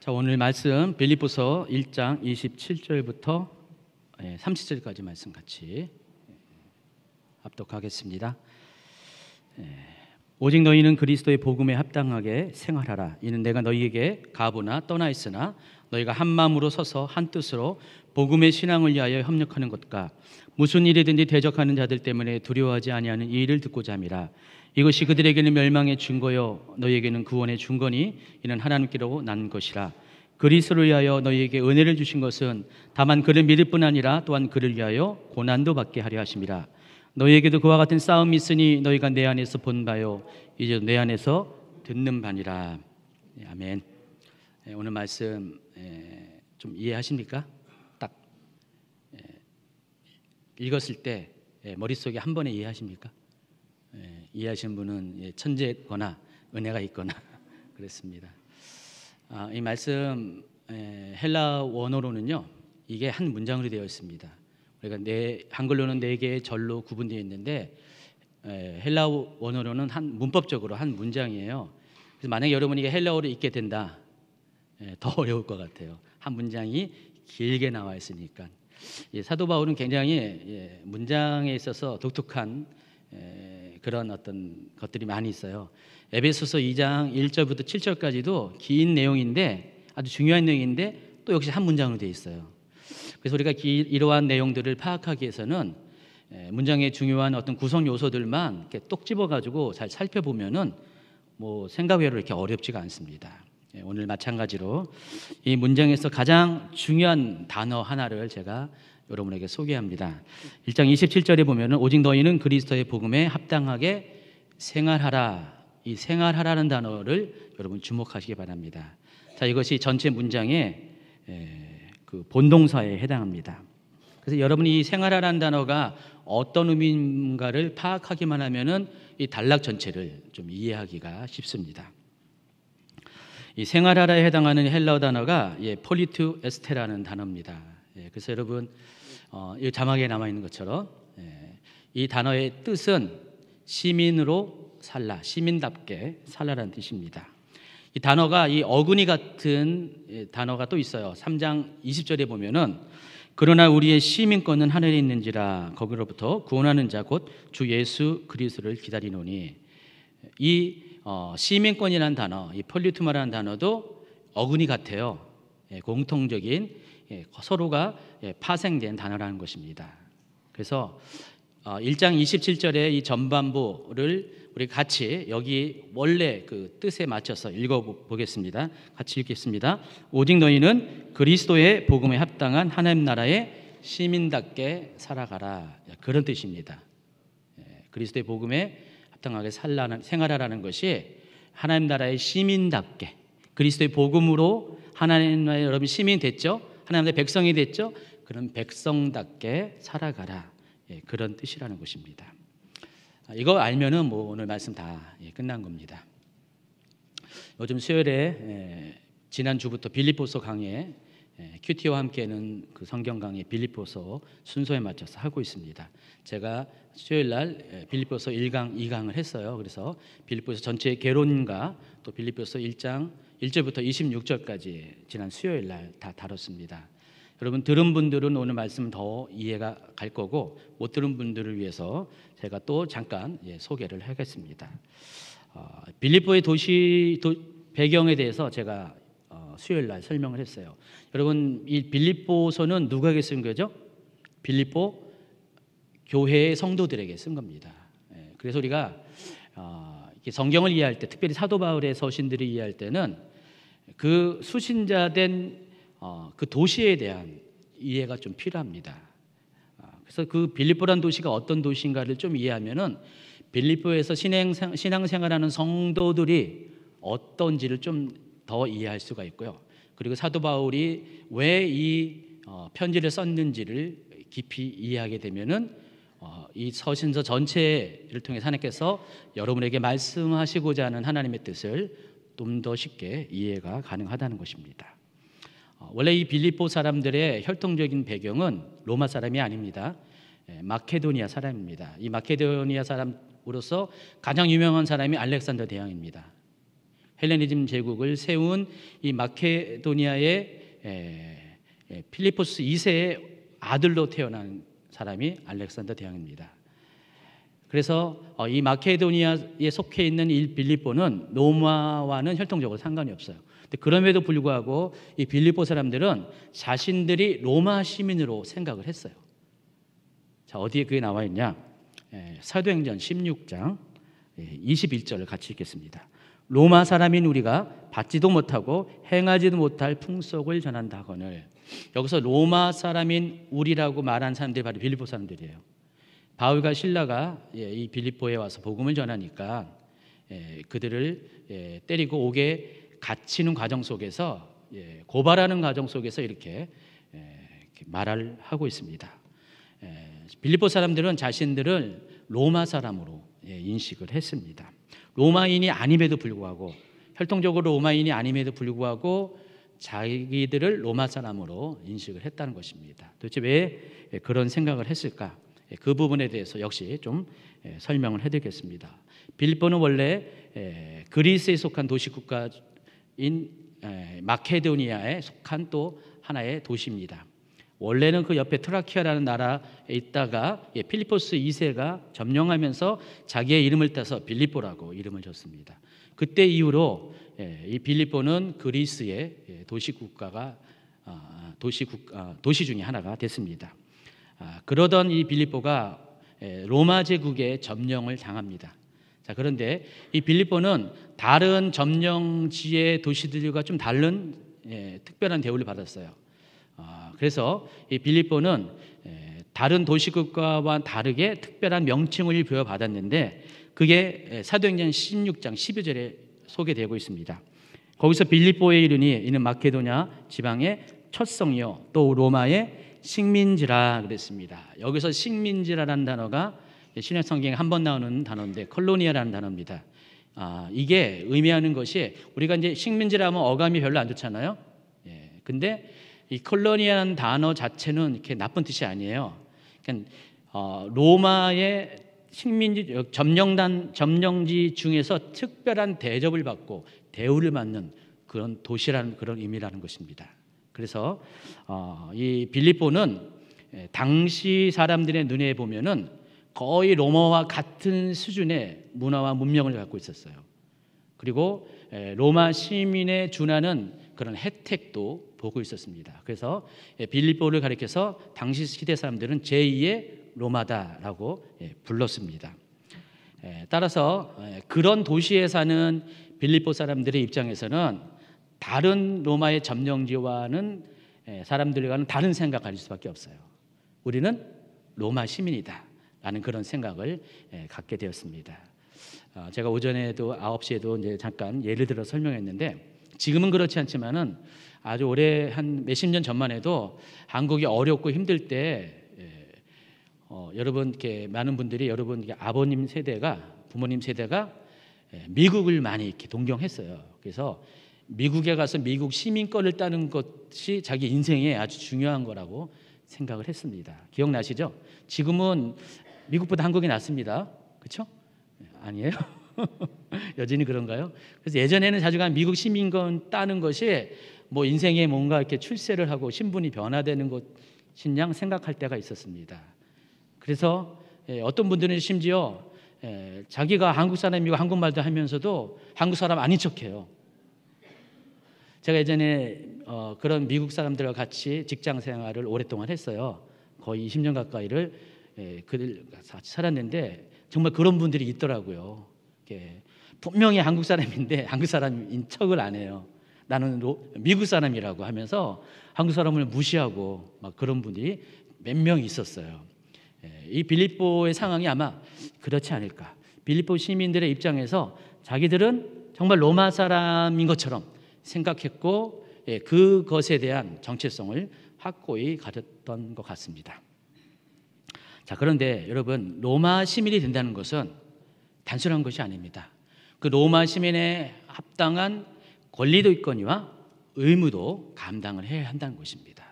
자, 오늘 말씀 빌립보서 1장 27절부터 30절까지 말씀 같이 합독하겠습니다. 오직 너희는 그리스도의 복음에 합당하게 생활하라. 이는 내가 너희에게 가보나 떠나 있으나 너희가 한 마음으로 서서 한 뜻으로 복음의 신앙을 위하여 협력하는 것과 무슨 일이든지 대적하는 자들 때문에 두려워하지 아니하는 이 일을 듣고자 함이라. 이것이 그들에게는 멸망의 증거요 너희에게는 구원의 증거니 이는 하나님께로 난 것이라. 그리스도를 위하여 너희에게 은혜를 주신 것은 다만 그를 믿을 뿐 아니라 또한 그를 위하여 고난도 받게 하려 하심이라. 너희에게도 그와 같은 싸움이 있으니 너희가 내 안에서 본 바요 이제 내 안에서 듣는 바니라. 아멘. 오늘 말씀 좀 이해하십니까? 딱 읽었을 때 머릿속에 한 번에 이해하십니까? 이해하시는 분은 천재거나 은혜가 있거나 그렇습니다. 이 말씀 헬라 원어로는요, 이게 한 문장으로 되어 있습니다. 그러니까 한글로는 네 개의 절로 구분되어 있는데 헬라 원어로는 문법적으로 한 문장이에요. 그래서 만약에 여러분이 헬라어를 읽게 된다, 더 어려울 것 같아요. 한 문장이 길게 나와 있으니까. 사도 바울은 굉장히 문장에 있어서 독특한 그런 어떤 것들이 많이 있어요. 에베소서 2장 1절부터 7절까지도 긴 내용인데 아주 중요한 내용인데 또 역시 한 문장으로 되어 있어요. 그래서 우리가 이러한 내용들을 파악하기 위해서는 문장의 중요한 어떤 구성 요소들만 이렇게 똑 집어가지고 잘 살펴보면은 뭐 생각외로 이렇게 어렵지가 않습니다. 오늘 마찬가지로 이 문장에서 가장 중요한 단어 하나를 제가 여러분에게 소개합니다. 1장 27절에 보면은 오직 너희는 그리스도의 복음에 합당하게 생활하라. 이 생활하라는 단어를 여러분 주목하시기 바랍니다. 자, 이것이 전체 문장의 그 본동사에 해당합니다. 그래서 여러분이 이 생활하라는 단어가 어떤 의미인가를 파악하기만 하면은 이 단락 전체를 좀 이해하기가 쉽습니다. 이 생활하라에 해당하는 헬라어 단어가 폴리투 에스테라는 단어입니다. 그래서 여러분 이 자막에 남아 있는 것처럼 이 단어의 뜻은 시민으로 살라, 시민답게 살라라는 뜻입니다. 이 단어가 이 어근이 같은 단어가 또 있어요. 3장 20절에 보면은 그러나 우리의 시민권은 하늘에 있는지라 거기로부터 구원하는 자 곧 주 예수 그리스도를 기다리노니. 이 시민권이라는 단어, 이 폴리투마라는 단어도 어근이 같아요. 공통적인 서로가 파생된 단어라는 것입니다. 그래서 1장 27절의 이 전반부를 우리 같이 여기 원래 그 뜻에 맞춰서 읽어보겠습니다. 같이 읽겠습니다. 오직 너희는 그리스도의 복음에 합당한 하나님 나라의 시민답게 살아가라. 그런 뜻입니다. 그리스도의 복음에 합당하게 생활하라는 것이 하나님 나라의 시민답게, 그리스도의 복음으로 하나님 나라의 여러분 시민이 됐죠? 하나님 나라의 백성이 됐죠? 그런 백성답게 살아가라. 그런 뜻이라는 것입니다. 이거 알면은 뭐 오늘 말씀 다 끝난 겁니다. 요즘 수요일에 지난 주부터 빌립보서 강의, 큐티와 함께하는 그 성경 강의 빌립보서 순서에 맞춰서 하고 있습니다. 제가 수요일 날 빌립보서 1강, 2강을 했어요. 그래서 빌립보서 전체의 개론과 또 빌립보서 1장 1절부터 26절까지 지난 수요일 날 다 다뤘습니다. 여러분 들은 분들은 오늘 말씀 더 이해가 갈 거고 못 들은 분들을 위해서 제가 또 잠깐 소개를 하겠습니다. 빌립보의 배경에 대해서 제가 수요일 날 설명을 했어요. 여러분 이 빌립보서는 누구에게 쓴 거죠? 빌립보 교회의 성도들에게 쓴 겁니다. 그래서 우리가 성경을 이해할 때, 특별히 사도 바울의 서신들을 이해할 때는 그 수신자된 그 도시에 대한 이해가 좀 필요합니다. 그래서 그 빌립보라는 도시가 어떤 도시인가를 좀 이해하면은 빌립보에서 신앙생활하는 성도들이 어떤지를 좀 더 이해할 수가 있고요. 그리고 사도 바울이 왜 이 편지를 썼는지를 깊이 이해하게 되면은 이 서신서 전체를 통해 하나님께서 여러분에게 말씀하시고자 하는 하나님의 뜻을 좀 더 쉽게 이해가 가능하다는 것입니다. 원래 이 빌립보 사람들의 혈통적인 배경은 로마 사람이 아닙니다. 마케도니아 사람입니다. 이 마케도니아 사람으로서 가장 유명한 사람이 알렉산더 대왕입니다. 헬레니즘 제국을 세운 이 마케도니아의 필리포스 2세의 아들로 태어난 사람이 알렉산더 대왕입니다. 그래서 이 마케도니아에 속해 있는 이 빌립보는 로마와는 혈통적으로 상관이 없어요. 근데 그럼에도 불구하고 이 빌립보 사람들은 자신들이 로마 시민으로 생각을 했어요. 자, 어디에 그게 나와 있냐? 사도행전 16장 21절을 같이 읽겠습니다. 로마 사람인 우리가 받지도 못하고 행하지도 못할 풍속을 전한다 하거늘. 여기서 로마 사람인 우리라고 말한 사람들이 바로 빌립보 사람들이에요. 바울과 실라가 이 빌립보에 와서 복음을 전하니까 그들을 때리고 옥에 갇히는 과정 속에서 고발하는 과정 속에서 이렇게 말을 하고 있습니다. 빌립보 사람들은 자신들을 로마 사람으로 인식을 했습니다. 로마인이 아님에도 불구하고, 혈통적으로 로마인이 아님에도 불구하고 자기들을 로마 사람으로 인식을 했다는 것입니다. 도대체 왜 그런 생각을 했을까? 그 부분에 대해서 역시 좀 설명을 해드리겠습니다. 빌립보는 원래 그리스에 속한 도시국가인 마케도니아에 속한 또 하나의 도시입니다. 원래는 그 옆에 트라키아라는 나라에 있다가 필리포스 2세가 점령하면서 자기의 이름을 따서 빌립보라고 이름을 줬습니다. 그때 이후로 이 빌립보는 그리스의 도시 중에 하나가 됐습니다. 그러던 이 빌립보가 로마 제국의 점령을 당합니다. 자, 그런데 이 빌립보는 다른 점령지의 도시들과 좀 다른 특별한 대우를 받았어요. 그래서 이 빌립보는 다른 도시국가와 다르게 특별한 명칭을 부여받았는데 그게 사도행전 16장 12절에 소개되고 있습니다. 거기서 빌립보에 이르는 마케도냐 지방의 첫 성이요 또 로마의 식민지라 그랬습니다. 여기서 식민지라라는 단어가 신약 성경에 한 번 나오는 단어인데 콜로니아라는 단어입니다. 이게 의미하는 것이 우리가 이제 식민지라면 어감이 별로 안 좋잖아요. 근데 이 콜로니아라는 단어 자체는 이렇게 나쁜 뜻이 아니에요. 그러니까 로마의 식민지 점령지 중에서 특별한 대접을 받고 대우를 받는 그런 도시라는 그런 의미라는 것입니다. 그래서 이 빌립보는 당시 사람들의 눈에 보면은 거의 로마와 같은 수준의 문화와 문명을 갖고 있었어요. 그리고 로마 시민에 준하는 그런 혜택도 보고 있었습니다. 그래서 빌립보를 가리켜서 당시 시대 사람들은 제2의 로마다라고 불렀습니다. 따라서 그런 도시에 사는 빌립보 사람들의 입장에서는 다른 로마의 점령지와는 사람들과는 다른 생각을 가질 수밖에 없어요. 우리는 로마 시민이다 라는 그런 생각을 갖게 되었습니다. 제가 오전에도 9시에도 이제 잠깐 예를 들어 설명했는데 지금은 그렇지 않지만은 아주 오래 한 몇십 년 전만 해도 한국이 어렵고 힘들 때 여러분 이렇게 많은 분들이 여러분 아버님 세대가 부모님 세대가 미국을 많이 이렇게 동경했어요. 그래서 미국에 가서 미국 시민권을 따는 것이 자기 인생에 아주 중요한 거라고 생각을 했습니다. 기억나시죠? 지금은 미국보다 한국이 낫습니다. 그렇죠? 아니에요? 여전히 그런가요? 그래서 예전에는 자주간 미국 시민권 따는 것이 뭐 인생에 뭔가 이렇게 출세를 하고 신분이 변화되는 것인 양 생각할 때가 있었습니다. 그래서 어떤 분들은 심지어 자기가 한국 사람이고 한국말도 하면서도 한국 사람 아닌 척해요. 제가 예전에 그런 미국 사람들과 같이 직장 생활을 오랫동안 했어요. 거의 20년 가까이를 그들 같이 살았는데 정말 그런 분들이 있더라고요. 분명히 한국 사람인데 한국 사람인 척을 안 해요. 나는 미국 사람이라고 하면서 한국 사람을 무시하고 막 그런 분이 몇 명 있었어요. 이 빌립보의 상황이 아마 그렇지 않을까. 빌립보 시민들의 입장에서 자기들은 정말 로마 사람인 것처럼 생각했고 그것에 대한 정체성을 확고히 가졌던 것 같습니다. 자, 그런데 여러분 로마 시민이 된다는 것은 단순한 것이 아닙니다. 그 로마 시민의 합당한 권리도 있거니와 의무도 감당을 해야 한다는 것입니다.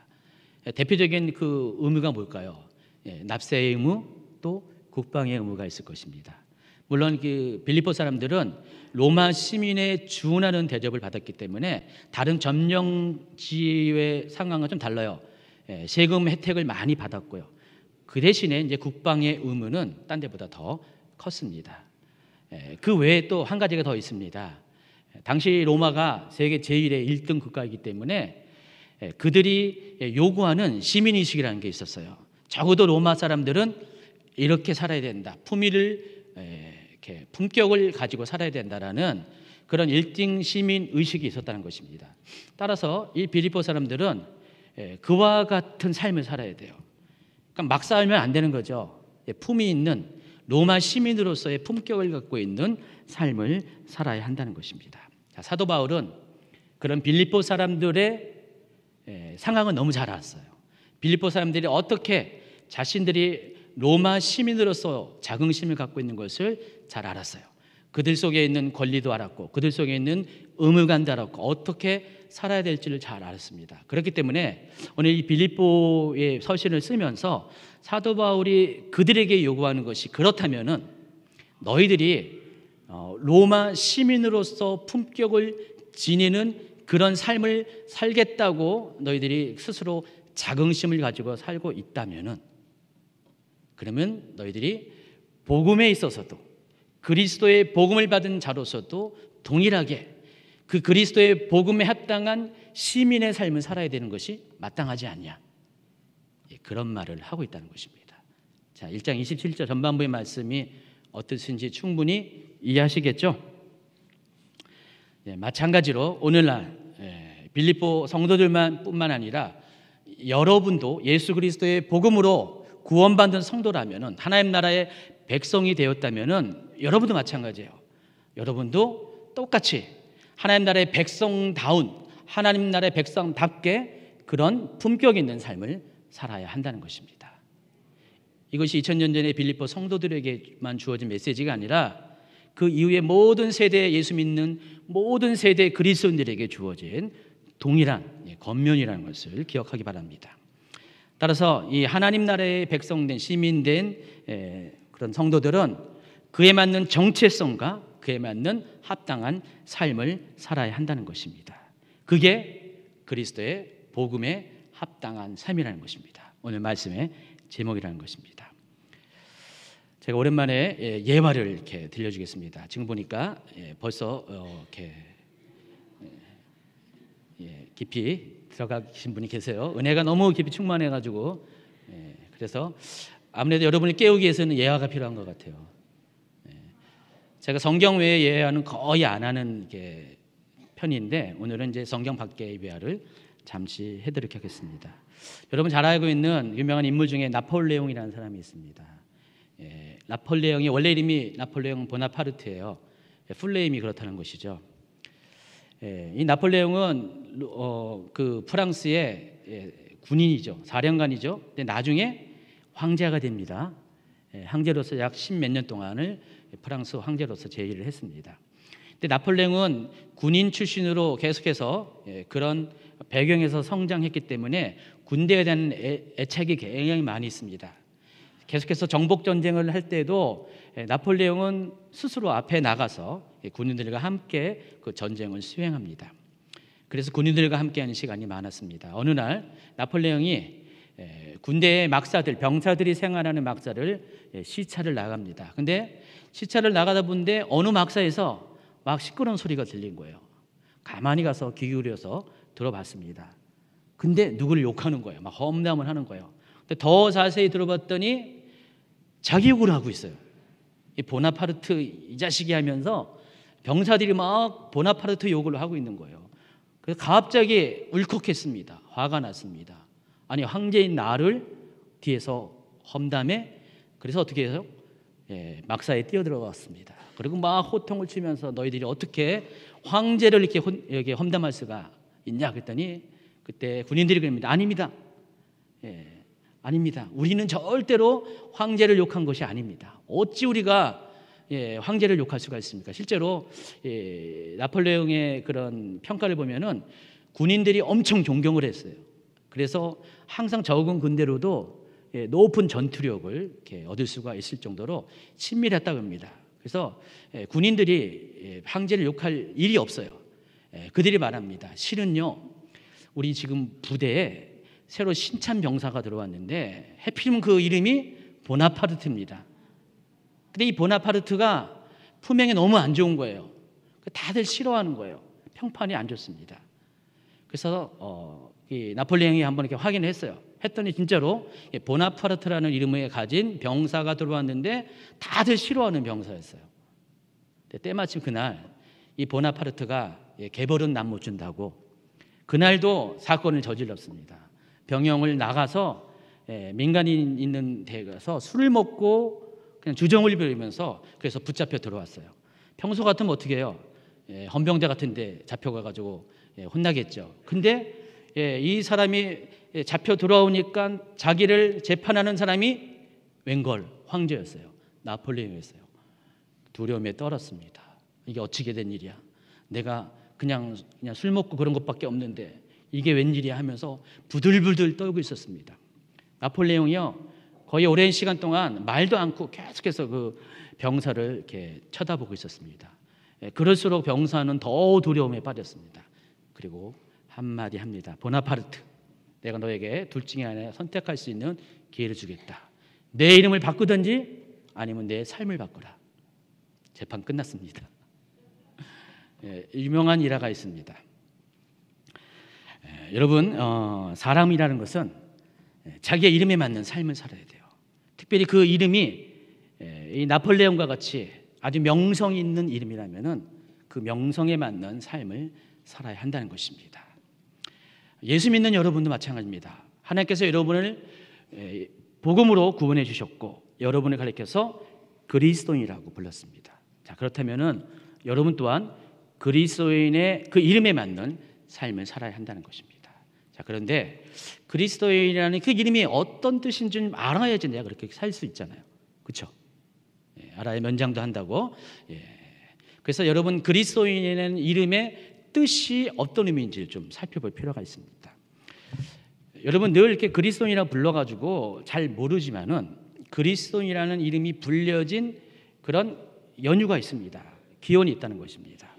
대표적인 그 의무가 뭘까요? 납세의 의무 또 국방의 의무가 있을 것입니다. 물론 그 빌립보 사람들은 로마 시민에 준하는 대접을 받았기 때문에 다른 점령지의 상황과 좀 달라요. 세금 혜택을 많이 받았고요. 그 대신에 이제 국방의 의무는 딴 데보다 더 컸습니다. 그 외에 또 한 가지가 더 있습니다. 당시 로마가 세계 제1의 1등 국가이기 때문에 그들이 요구하는 시민의식이라는 게 있었어요. 적어도 로마 사람들은 이렇게 살아야 된다. 이렇게 품격을 가지고 살아야 된다라는 그런 1등 시민 의식이 있었다는 것입니다. 따라서 이 빌립보 사람들은 그와 같은 삶을 살아야 돼요. 그러니까 막 살면 안 되는 거죠. 품이 있는 로마 시민으로서의 품격을 갖고 있는 삶을 살아야 한다는 것입니다. 자, 사도 바울은 그런 빌립보 사람들의 상황은 너무 잘 알았어요. 빌립보 사람들이 어떻게 자신들이 로마 시민으로서 자긍심을 갖고 있는 것을 잘 알았어요. 그들 속에 있는 권리도 알았고 그들 속에 있는 의무감도 알았고 어떻게 살아야 될지를 잘 알았습니다. 그렇기 때문에 오늘 이 빌립보의 서신을 쓰면서 사도 바울이 그들에게 요구하는 것이 그렇다면은 너희들이 로마 시민으로서 품격을 지니는 그런 삶을 살겠다고 너희들이 스스로 자긍심을 가지고 살고 있다면은 그러면 너희들이 복음에 있어서도 그리스도의 복음을 받은 자로서도 동일하게 그 그리스도의 복음에 합당한 시민의 삶을 살아야 되는 것이 마땅하지 않냐. 그런 말을 하고 있다는 것입니다. 자, 1장 27절 전반부의 말씀이 어떠신지 충분히 이해하시겠죠? 마찬가지로 오늘날 빌립보 성도들만 뿐만 아니라 여러분도 예수 그리스도의 복음으로 구원받은 성도라면은 하나님 나라의 백성이 되었다면은 여러분도 마찬가지예요. 여러분도 똑같이 하나님 나라의 백성다운 하나님 나라의 백성답게 그런 품격 있는 삶을 살아야 한다는 것입니다. 이것이 2000년 전에 빌립보 성도들에게만 주어진 메시지가 아니라 그 이후에 모든 세대에 예수 믿는 모든 세대 그리스도인들에게 주어진 동일한 권면이라는 것을 기억하기 바랍니다. 따라서 이 하나님 나라의 백성된 시민된 그런 성도들은 그에 맞는 정체성과 그에 맞는 합당한 삶을 살아야 한다는 것입니다. 그게 그리스도의 복음에 합당한 삶이라는 것입니다. 오늘 말씀의 제목이라는 것입니다. 제가 오랜만에 예화를 이렇게 들려주겠습니다. 지금 보니까 벌써 이렇게 깊이 들어가신 분이 계세요. 은혜가 너무 깊이 충만해가지고 그래서 아무래도 여러분을 깨우기 위해서는 예화가 필요한 것 같아요. 제가 성경 외의 예화는 거의 안 하는 편인데 오늘은 이제 성경 밖의 예화를 잠시 해드리도록 하겠습니다. 여러분 잘 알고 있는 유명한 인물 중에 나폴레옹이라는 사람이 있습니다. 나폴레옹이 원래 이름이 나폴레옹 보나파르트예요. 풀네임이 그렇다는 것이죠. 이 나폴레옹은 그 프랑스의 군인이죠. 사령관이죠. 근데 나중에 황제가 됩니다. 황제로서 약 10몇 년 동안을 프랑스 황제로서 재위를 했습니다. 근데 나폴레옹은 군인 출신으로 계속해서 그런 배경에서 성장했기 때문에 군대에 대한 애착이 굉장히 많이 있습니다. 계속해서 정복 전쟁을 할 때도 나폴레옹은 스스로 앞에 나가서 군인들과 함께 그 전쟁을 수행합니다. 그래서 군인들과 함께하는 시간이 많았습니다. 어느 날 나폴레옹이 군대의 막사들, 병사들이 생활하는 막사를 시찰을 나갑니다. 근데 시찰을 나가다 보는데 어느 막사에서 막 시끄러운 소리가 들린 거예요. 가만히 가서 귀 기울여서 들어봤습니다. 근데 누구를 욕하는 거예요. 막 험담을 하는 거예요. 근데 더 자세히 들어봤더니 자기 욕을 하고 있어요. 이 보나파르트 이 자식이 하면서 병사들이 막 보나파르트 욕을 하고 있는 거예요. 그래서 갑자기 울컥했습니다. 화가 났습니다. 아니 황제인 나를 뒤에서 험담해. 그래서 어떻게 해서 막사에 뛰어들어갔습니다. 그리고 막 호통을 치면서 너희들이 어떻게 황제를 이렇게 험담할 수가 있냐 그랬더니 그때 군인들이 그럽니다. 아닙니다. 아닙니다. 우리는 절대로 황제를 욕한 것이 아닙니다. 어찌 우리가 황제를 욕할 수가 있습니까? 실제로 나폴레옹의 그런 평가를 보면은 군인들이 엄청 존경을 했어요. 그래서 항상 적은 군대로도 높은 전투력을 이렇게 얻을 수가 있을 정도로 친밀했다고 합니다. 그래서 군인들이 황제를 욕할 일이 없어요. 그들이 말합니다. 실은요, 우리 지금 부대에 새로 신참 병사가 들어왔는데 해필이면 그 이름이 보나파르트입니다. 근데 이 보나파르트가 품행이 너무 안 좋은 거예요. 다들 싫어하는 거예요. 평판이 안 좋습니다. 그래서 이 나폴레옹이 한번 이렇게 확인을 했어요. 했더니 진짜로 보나파르트라는 이름을 가진 병사가 들어왔는데 다들 싫어하는 병사였어요. 때마침 그날 이 보나파르트가 개벌은 남 못 준다고 그날도 사건을 저질렀습니다. 병영을 나가서 민간인 있는 데 가서 술을 먹고 그냥 주정을 부리면서 그래서 붙잡혀 들어왔어요. 평소 같으면 어떻게 해요? 헌병대 같은 데 잡혀가가지고 혼나겠죠. 근데 이 사람이 잡혀 들어오니까 자기를 재판하는 사람이 웬걸 황제였어요. 나폴레옹이었어요. 두려움에 떨었습니다. 이게 어찌게 된 일이야? 내가 그냥 술 먹고 그런 것밖에 없는데 이게 웬일이야 하면서 부들부들 떨고 있었습니다. 나폴레옹이요 거의 오랜 시간 동안 말도 않고 계속해서 그 병사를 이렇게 쳐다보고 있었습니다. 그럴수록 병사는 더 두려움에 빠졌습니다. 그리고 한마디 합니다. 보나파르트, 내가 너에게 둘 중에 하나 선택할 수 있는 기회를 주겠다. 내 이름을 바꾸든지 아니면 내 삶을 바꾸라. 재판 끝났습니다. 유명한 일화가 있습니다. 여러분, 사람이라는 것은 자기의 이름에 맞는 삶을 살아야 돼요. 특별히 그 이름이 이 나폴레옹과 같이 아주 명성이 있는 이름이라면은 그 명성에 맞는 삶을 살아야 한다는 것입니다. 예수 믿는 여러분도 마찬가지입니다. 하나님께서 여러분을 복음으로 구원해 주셨고 여러분을 가리켜서 그리스도인이라고 불렀습니다. 자, 그렇다면은 여러분 또한 그리스도인의 그 이름에 맞는 삶을 살아야 한다는 것입니다. 자, 그런데 그리스도인이라는 그 이름이 어떤 뜻인지 좀 알아야지 내가 그렇게 살 수 있잖아요. 그렇죠? 알아야 면장도 한다고. 그래서 여러분 그리스도인이라는 이름의 뜻이 어떤 의미인지 좀 살펴볼 필요가 있습니다. 여러분 늘 이렇게 그리스도인이라고 불러가지고 잘 모르지만은 그리스도인이라는 이름이 불려진 그런 연유가 있습니다. 기원이 있다는 것입니다.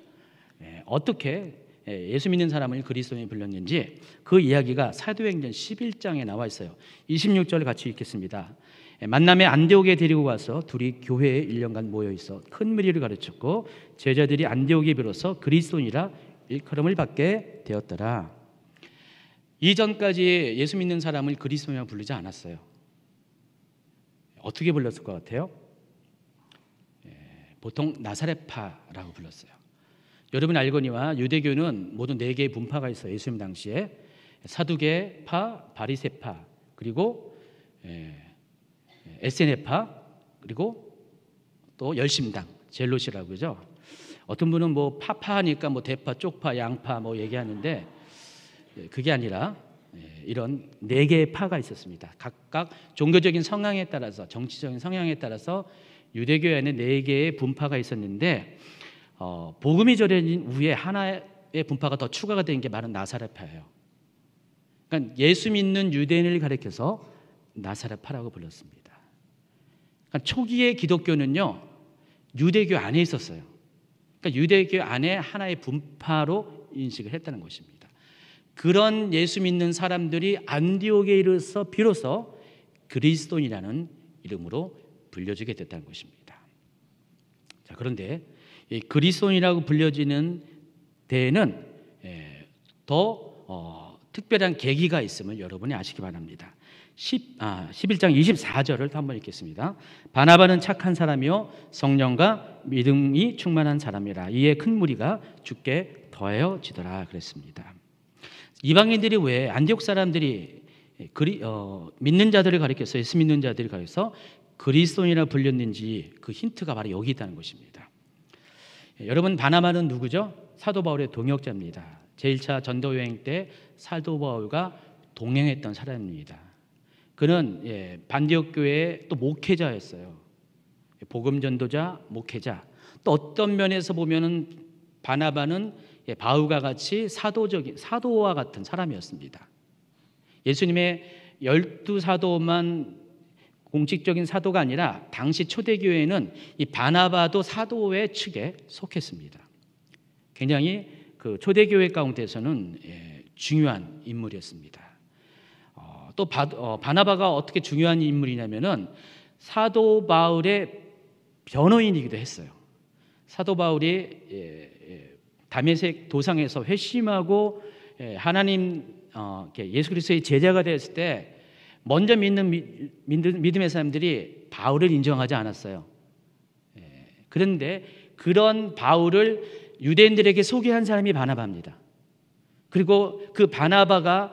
어떻게 예수 믿는 사람을 그리스도인이 불렸는지 그 이야기가 사도행전 11장에 나와 있어요. 26절 같이 읽겠습니다. 만남에 안디옥에 데리고 가서 둘이 교회에 1년간 모여 있어 큰 무리를 가르쳤고 제자들이 안디옥에 비로소 그리스도인이라 일컬음을 받게 되었더라. 이전까지 예수 믿는 사람을 그리스도인이라고 부르지 않았어요. 어떻게 불렀을 것 같아요? 보통 나사렛파라고 불렀어요. 여러분 알거니와 유대교는 모두 4개의 분파가 있어요. 예수님 당시에 사두개파, 바리새파, 그리고 에세네파, 그리고 또 열심당, 젤롯이라고 그러죠. 어떤 분은 뭐 파파하니까 뭐 대파, 쪽파, 양파 뭐 얘기하는데 그게 아니라 이런 4개의 파가 있었습니다. 각각 종교적인 성향에 따라서 정치적인 성향에 따라서 유대교에 는 4개의 분파가 있었는데 복음이 전해진 후에 하나의 분파가 더 추가가 된 게 바로 나사렛파예요. 그러니까 예수 믿는 유대인을 가리켜서 나사렛파라고 불렀습니다. 그러니까 초기의 기독교는요 유대교 안에 있었어요. 그러니까 유대교 안에 하나의 분파로 인식을 했다는 것입니다. 그런 예수 믿는 사람들이 안디옥에 이르러서 비로소 그리스도인이라는 이름으로 불려지게 됐다는 것입니다. 자, 그런데 이 그리스도인이라고 불려지는 데에는 더 특별한 계기가 있음을 여러분이 아시기 바랍니다. 11장 24절을 한번 읽겠습니다. 바나바는 착한 사람이요 성령과 믿음이 충만한 사람이라 이에 큰 무리가 주께 더하여지더라 그랬습니다. 이방인들이 왜 안디옥 사람들이 믿는 자들을 가리켜서 예수 믿는 자들을 가리켜서 그리스도인이라 불렸는지 그 힌트가 바로 여기 있다는 것입니다. 여러분 바나바는 누구죠? 사도 바울의 동역자입니다. 제1차 전도 여행 때 사도 바울과 동행했던 사람입니다. 그는 반디옥 교회의 또 목회자였어요. 복음 전도자, 목회자. 또 어떤 면에서 보면은 바나바는 바울과 같이 사도와 같은 사람이었습니다. 예수님의 12사도만 공식적인 사도가 아니라 당시 초대교회는 이 바나바도 사도의 측에 속했습니다. 굉장히 그 초대교회 가운데서는 중요한 인물이었습니다. 또 바나바가 어떻게 중요한 인물이냐면은 사도 바울의 변호인이기도 했어요. 사도 바울이 다메섹 도상에서 회심하고 하나님 예수 그리스도의 제자가 되었을 때 먼저 믿는 믿음의 사람들이 바울을 인정하지 않았어요. 그런데 그런 바울을 유대인들에게 소개한 사람이 바나바입니다. 그리고 그 바나바가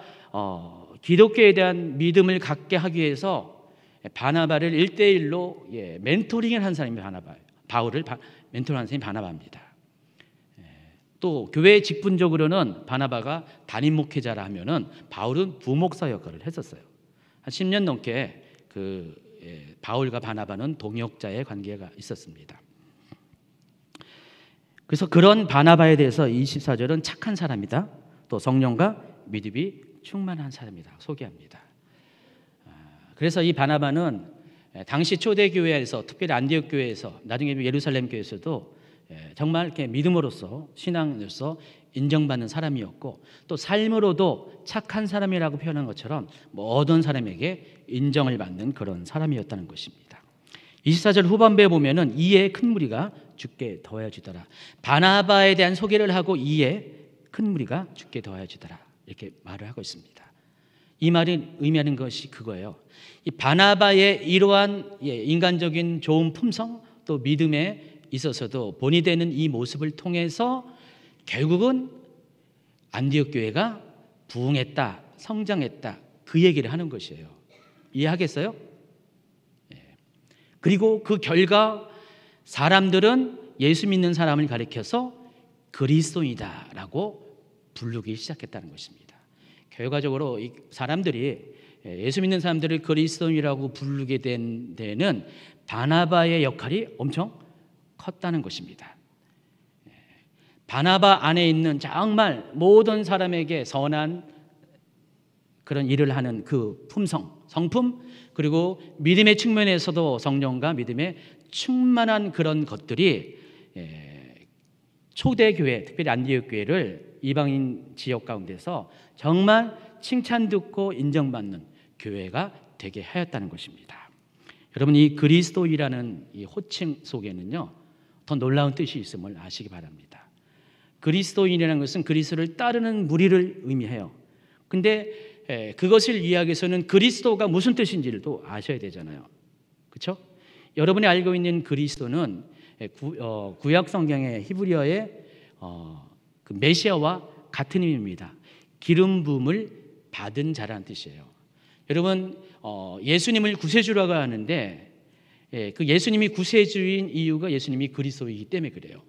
기독교에 대한 믿음을 갖게 하기 위해서 바나바를 1대1로 멘토링을 한 사람이 바울을 멘토링한 사람이 바나바입니다. 또 교회 직분적으로는 바나바가 담임 목회자라 하면은 바울은 부목사 역할을 했었어요. 한 10년 넘게 바울과 바나바는 동역자의 관계가 있었습니다. 그래서 그런 바나바에 대해서 24절은 착한 사람이다, 또 성령과 믿음이 충만한 사람이다 소개합니다. 그래서 이 바나바는 당시 초대교회에서, 특별히 안디옥 교회에서, 나중에 예루살렘 교회에서도 정말 이렇게 믿음으로서, 신앙으로서 인정받는 사람이었고, 또 삶으로도 착한 사람이라고 표현한 것처럼 모든 사람에게 인정을 받는 그런 사람이었다는 것입니다. 24절 후반부에 보면은 이에 큰 무리가 주께 더하여지더라. 바나바에 대한 소개를 하고 이에 큰 무리가 주께 더하여지더라, 이렇게 말을 하고 있습니다. 이 말이 의미하는 것이 그거예요. 이 바나바의 이러한 인간적인 좋은 품성, 또 믿음에 있어서도 본이 되는 이 모습을 통해서 결국은 안디옥 교회가 부흥했다, 성장했다, 그 얘기를 하는 것이에요. 이해하겠어요? 그리고 그 결과 사람들은 예수 믿는 사람을 가리켜서 그리스도이다라고 부르기 시작했다는 것입니다. 결과적으로 이 사람들이 예수 믿는 사람들을 그리스도인이라고 부르게 된 데는 바나바의 역할이 엄청 컸다는 것입니다. 바나바 안에 있는 정말 모든 사람에게 선한 그런 일을 하는 그 품성, 성품, 그리고 믿음의 측면에서도 성령과 믿음의 충만한 그런 것들이 초대교회, 특별히 안디옥 교회를 이방인 지역 가운데서 정말 칭찬 듣고 인정받는 교회가 되게 하였다는 것입니다. 여러분, 이 그리스도이라는 이 호칭 속에는요, 더 놀라운 뜻이 있음을 아시기 바랍니다. 그리스도인이라는 것은 그리스도를 따르는 무리를 의미해요. 근데 그것을 이해하기 위해서는 그리스도가 무슨 뜻인지도 아셔야 되잖아요. 그렇죠? 여러분이 알고 있는 그리스도는 구약 성경의 히브리어의 그 메시아와 같은 의미입니다. 기름 부음을 받은 자라는 뜻이에요. 여러분, 예수님을 구세주라고 하는데 그 예수님이 구세주인 이유가 예수님이 그리스도이기 때문에 그래요.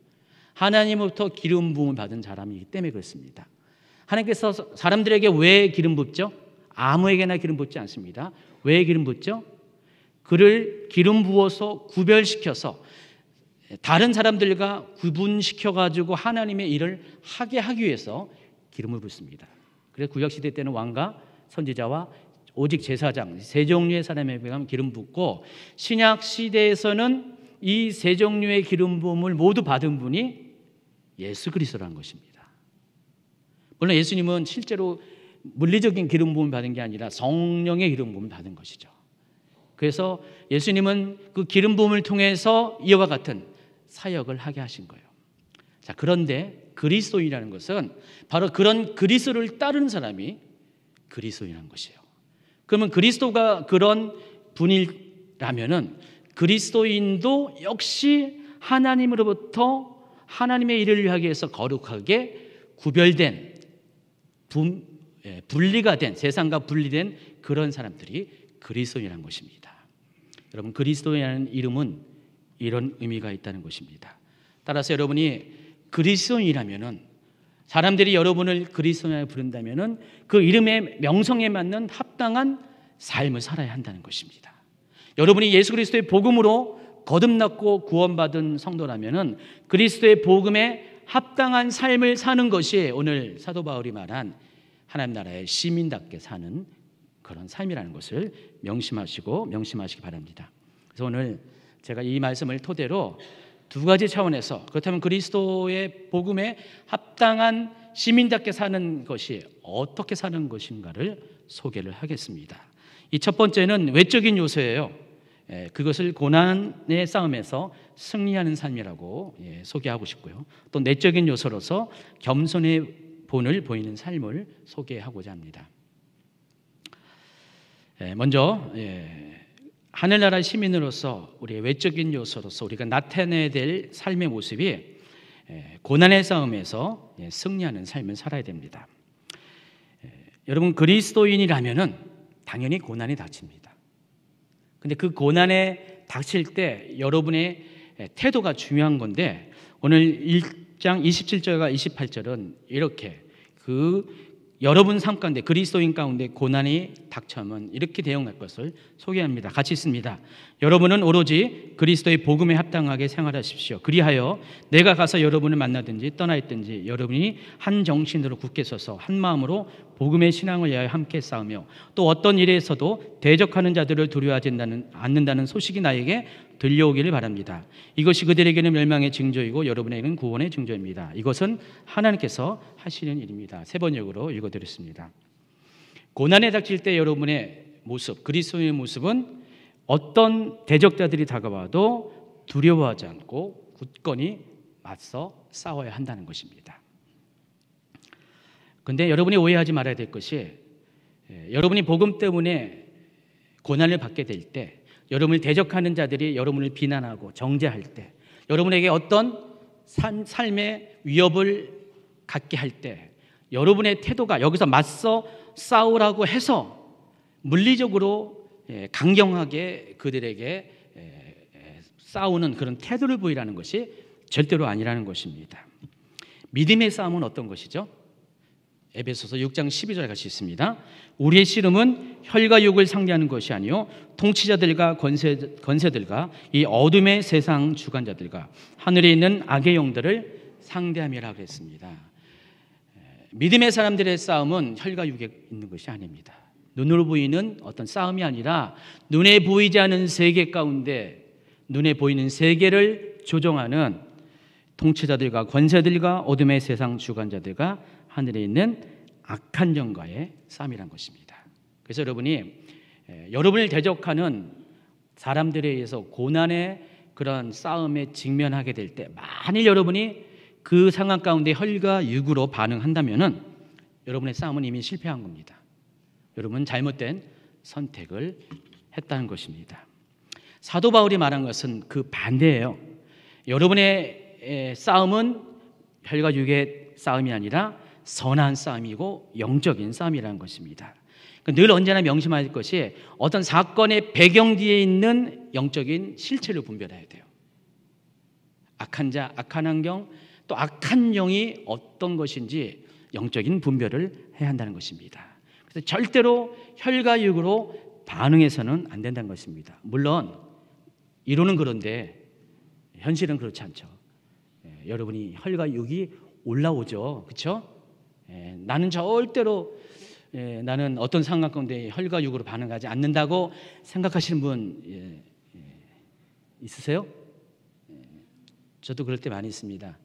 하나님으로부터 기름 부음을 받은 사람이기 때문에 그렇습니다. 하나님께서 사람들에게 왜 기름 붓죠? 아무에게나 기름 붓지 않습니다. 왜 기름 붓죠? 그를 기름 부어서 구별시켜서 다른 사람들과 구분시켜가지고 하나님의 일을 하게 하기 위해서 기름을 붓습니다. 그래서 구약시대 때는 왕과 선지자와 오직 제사장, 세 종류의 사람에게 기름 붓고, 신약시대에서는 이 세 종류의 기름 부음을 모두 받은 분이 예수 그리스도라는 것입니다. 물론 예수님은 실제로 물리적인 기름 부음을 받은 게 아니라 성령의 기름 부음을 받은 것이죠. 그래서 예수님은 그 기름 부음을 통해서 이와 같은 사역을 하게 하신 거예요. 자, 그런데 그리스도인이라는 것은 바로 그런 그리스도를 따르는 사람이 그리스도인이라는 것이에요. 그러면 그리스도가 그런 분이라면은 그리스도인도 역시 하나님으로부터 하나님의 일을 위하기 위해서 거룩하게 구별된, 분리가 된, 세상과 분리된 그런 사람들이 그리스도인이라는 것입니다. 여러분, 그리스도인이라는 이름은 이런 의미가 있다는 것입니다. 따라서 여러분이 그리스도인이라면은, 사람들이 여러분을 그리스도인이라고 부른다면은 그 이름의 명성에 맞는 합당한 삶을 살아야 한다는 것입니다. 여러분이 예수 그리스도의 복음으로 거듭났고 구원받은 성도라면은 그리스도의 복음에 합당한 삶을 사는 것이 오늘 사도 바울이 말한 하나님 나라의 시민답게 사는 그런 삶이라는 것을 명심하시기 바랍니다. 그래서 오늘 제가 이 말씀을 토대로 두 가지 차원에서 그렇다면 그리스도의 복음에 합당한 시민답게 사는 것이 어떻게 사는 것인가를 소개를 하겠습니다. 이 첫 번째는 외적인 요소예요. 그것을 고난의 싸움에서 승리하는 삶이라고 소개하고 싶고요. 또 내적인 요소로서 겸손의 본을 보이는 삶을 소개하고자 합니다. 먼저 하늘나라 시민으로서 우리의 외적인 요소로서 우리가 나타내야 될 삶의 모습이 고난의 싸움에서 승리하는 삶을 살아야 됩니다. 여러분, 그리스도인이라면은 당연히 고난이 닥칩니다. 근데 그 고난에 닥칠 때 여러분의 태도가 중요한 건데, 오늘 1장 27절과 28절은 이렇게 여러분 삶 가운데, 그리스도인 가운데 고난이 닥쳐면 이렇게 대응할 것을 소개합니다. 같이 있습니다. 여러분은 오로지 그리스도의 복음에 합당하게 생활하십시오. 그리하여 내가 가서 여러분을 만나든지 떠나 있든지 여러분이 한 정신으로 굳게 서서 한 마음으로 복음의 신앙을 위하여 함께 싸우며 또 어떤 일에서도 대적하는 자들을 두려워하지 않는다는 소식이 나에게 들려오기를 바랍니다. 이것이 그들에게는 멸망의 징조이고 여러분에게는 구원의 징조입니다. 이것은 하나님께서 하시는 일입니다. 세 번역으로 읽어드렸습니다. 고난에 닥칠 때 여러분의 모습, 그리스도의 모습은 어떤 대적자들이 다가와도 두려워하지 않고 굳건히 맞서 싸워야 한다는 것입니다. 그런데 여러분이 오해하지 말아야 될 것이, 여러분이 복음 때문에 고난을 받게 될 때, 여러분을 대적하는 자들이 여러분을 비난하고 정죄할 때, 여러분에게 어떤 삶의 위협을 갖게 할 때 여러분의 태도가 여기서 맞서 싸우라고 해서 물리적으로 강경하게 그들에게 싸우는 그런 태도를 보이라는 것이 절대로 아니라는 것입니다. 믿음의 싸움은 어떤 것이죠? 에베소서 6장 12절 같이 있습니다. 우리의 씨름은 혈과 육을 상대하는 것이 아니요 통치자들과 권세들과 이 어둠의 세상 주관자들과 하늘에 있는 악의 영들을 상대함이라 그랬습니다. 믿음의 사람들의 싸움은 혈과 육에 있는 것이 아닙니다. 눈으로 보이는 어떤 싸움이 아니라 눈에 보이지 않는 세계 가운데 눈에 보이는 세계를 조종하는 통치자들과 권세들과 어둠의 세상 주관자들과 하늘에 있는 악한 영과의 싸움이란 것입니다. 그래서 여러분을 대적하는 사람들에 의해서 고난의 그런 싸움에 직면하게 될 때, 만일 여러분이 그 상황 가운데 혈과 육으로 반응한다면은 여러분의 싸움은 이미 실패한 겁니다. 여러분은 잘못된 선택을 했다는 것입니다. 사도 바울이 말한 것은 그 반대예요. 여러분의 싸움은 혈과 육의 싸움이 아니라 선한 싸움이고 영적인 싸움이라는 것입니다. 늘 언제나 명심할 것이 어떤 사건의 배경 뒤에 있는 영적인 실체를 분별해야 돼요. 악한 자, 악한 환경, 또 악한 영이 어떤 것인지 영적인 분별을 해야 한다는 것입니다. 그래서 절대로 혈과 육으로 반응해서는 안 된다는 것입니다. 물론 이론은 그런데 현실은 그렇지 않죠. 여러분이 혈과 육이 올라오죠. 그렇죠? 나는 절대로 나는 어떤 상황 가운데 혈과 육으로 반응하지 않는다고 생각하시는 분 있으세요? 저도 그럴 때 많이 있습니다.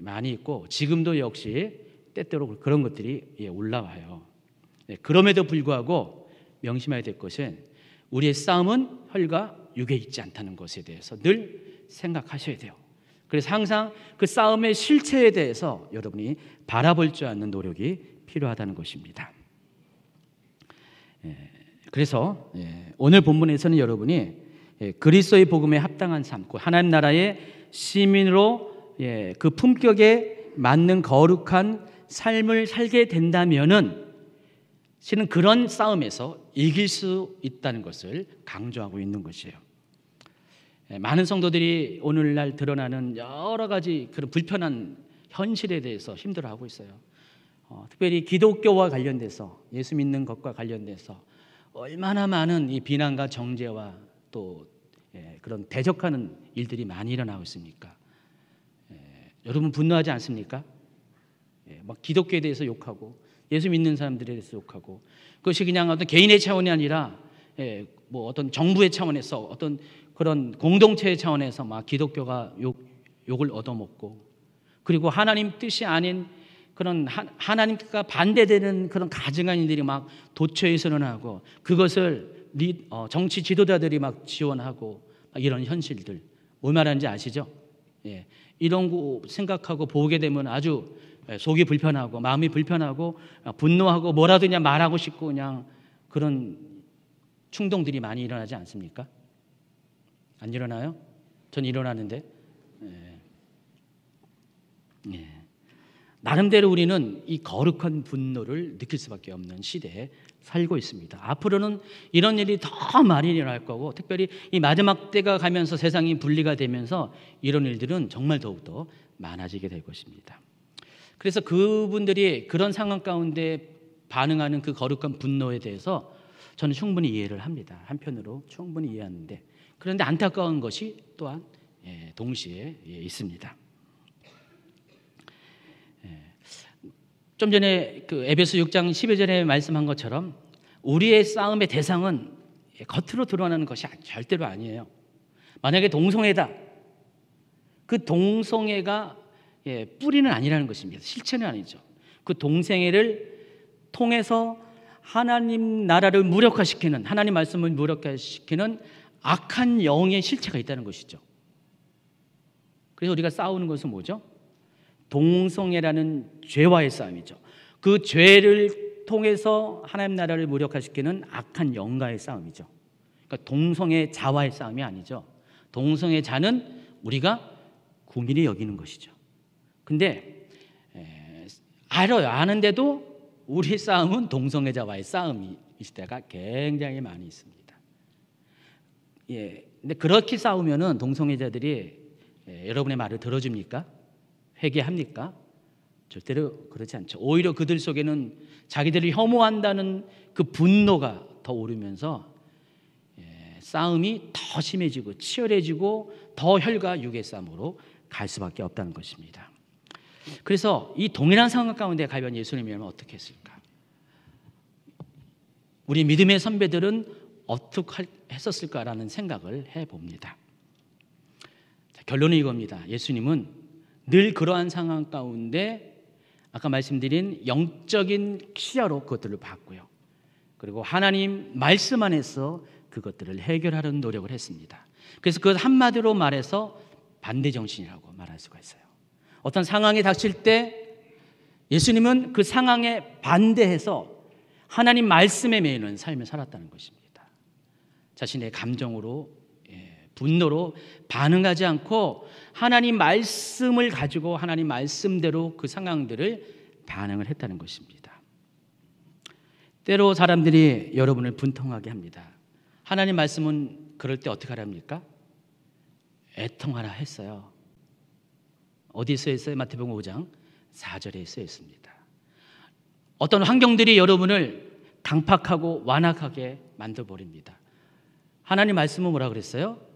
많이 있고 지금도 역시 때때로 그런 것들이 올라와요. 그럼에도 불구하고 명심해야 될 것은 우리의 싸움은 혈과 육에 있지 않다는 것에 대해서 늘 생각하셔야 돼요. 그래서 항상 그 싸움의 실체에 대해서 여러분이 바라볼 줄 아는 노력이 필요하다는 것입니다. 그래서 오늘 본문에서는 여러분이 그리스도의 복음에 합당한 삶, 하나님 나라의 시민으로 그 품격에 맞는 거룩한 삶을 살게 된다면은 실은 그런 싸움에서 이길 수 있다는 것을 강조하고 있는 것이에요. 많은 성도들이 오늘날 드러나는 여러 가지 그런 불편한 현실에 대해서 힘들어하고 있어요. 특별히 기독교와 관련돼서, 예수 믿는 것과 관련돼서 얼마나 많은 이 비난과 정죄와 또 그런 대적하는 일들이 많이 일어나고 있습니까? 여러분 분노하지 않습니까? 막 기독교에 대해서 욕하고 예수 믿는 사람들에 대해서 욕하고, 그것이 그냥 어떤 개인의 차원이 아니라 뭐 어떤 정부의 차원에서 어떤 그런 공동체의 차원에서 막 기독교가 욕을 얻어먹고, 그리고 하나님 뜻이 아닌 그런 하나님과 반대되는 그런 가증한 일들이 막 도처에 선언하고, 그것을 정치 지도자들이 막 지원하고, 이런 현실들 뭐 말하는지 아시죠? 이런 거 생각하고 보게 되면 아주 속이 불편하고 마음이 불편하고 분노하고 뭐라도 그냥 말하고 싶고 그냥 그런 충동들이 많이 일어나지 않습니까? 안 일어나요? 전 일어나는데. 나름대로 우리는 이 거룩한 분노를 느낄 수밖에 없는 시대에 살고 있습니다. 앞으로는 이런 일이 더 많이 일어날 거고, 특별히 이 마지막 때가 가면서 세상이 분리가 되면서 이런 일들은 정말 더욱더 많아지게 될 것입니다. 그래서 그분들이 그런 상황 가운데 반응하는 그 거룩한 분노에 대해서 저는 충분히 이해를 합니다. 한편으로 충분히 이해하는데, 그런데 안타까운 것이 또한 동시에 있습니다. 좀 전에 그 에베소 6장 12절에 말씀한 것처럼 우리의 싸움의 대상은 겉으로 드러나는 것이 절대로 아니에요. 만약에 동성애다, 그 동성애가 뿌리는 아니라는 것입니다. 실체는 아니죠. 그 동성애를 통해서 하나님 나라를 무력화시키는, 하나님 말씀을 무력화시키는 악한 영의 실체가 있다는 것이죠. 그래서 우리가 싸우는 것은 뭐죠? 동성애라는 죄와의 싸움이죠. 그 죄를 통해서 하나님 나라를 무력화시키는 악한 영과의 싸움이죠. 그러니까 동성애 자와의 싸움이 아니죠. 동성애 자는 우리가 국민이 여기는 것이죠. 근데 알아요. 아는데도 우리 싸움은 동성애자와의 싸움일 때가 굉장히 많이 있습니다. 근데 그렇게 싸우면은 동성애자들이 여러분의 말을 들어줍니까? 회개합니까? 절대로 그렇지 않죠. 오히려 그들 속에는 자기들을 혐오한다는 그 분노가 더 오르면서 싸움이 더 심해지고 치열해지고 더 혈과 육의 싸움으로 갈 수밖에 없다는 것입니다. 그래서 이 동일한 상황 가운데 과연 예수님이라면 어떻게 했을까? 우리 믿음의 선배들은 어떻게 했었을까라는 생각을 해봅니다. 결론은 이겁니다. 예수님은 늘 그러한 상황 가운데 아까 말씀드린 영적인 시야로 그것들을 봤고요. 그리고 하나님 말씀 안에서 그것들을 해결하려는 노력을 했습니다. 그래서 그것 한마디로 말해서 반대 정신이라고 말할 수가 있어요. 어떤 상황이 닥칠 때 예수님은 그 상황에 반대해서 하나님 말씀에 매이는 삶을 살았다는 것입니다. 자신의 감정으로 분노로 반응하지 않고 하나님 말씀을 가지고 하나님 말씀대로 그 상황들을 반응을 했다는 것입니다. 때로 사람들이 여러분을 분통하게 합니다. 하나님 말씀은 그럴 때 어떻게 하랍니까? 애통하라 했어요. 어디에 써 있어요? 마태복음 5장 4절에 써 있습니다. 어떤 환경들이 여러분을 강팍하고 완악하게 만들어버립니다. 하나님 말씀은 뭐라 그랬어요?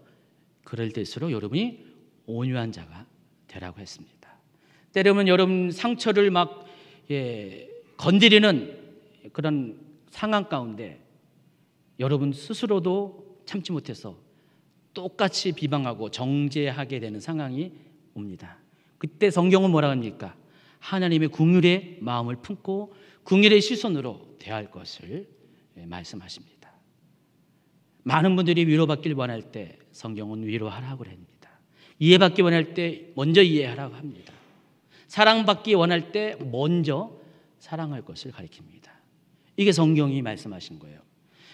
그럴 때일수록 여러분이 온유한 자가 되라고 했습니다. 때로는 여러분 상처를 막 건드리는 그런 상황 가운데 여러분 스스로도 참지 못해서 똑같이 비방하고 정죄하게 되는 상황이 옵니다. 그때 성경은 뭐라 합니까? 하나님의 긍휼의 마음을 품고 긍휼의 시선으로 대할 것을 말씀하십니다. 많은 분들이 위로받길 원할 때 성경은 위로하라고 합니다. 이해받기 원할 때 먼저 이해하라고 합니다. 사랑받기 원할 때 먼저 사랑할 것을 가리킵니다. 이게 성경이 말씀하신 거예요.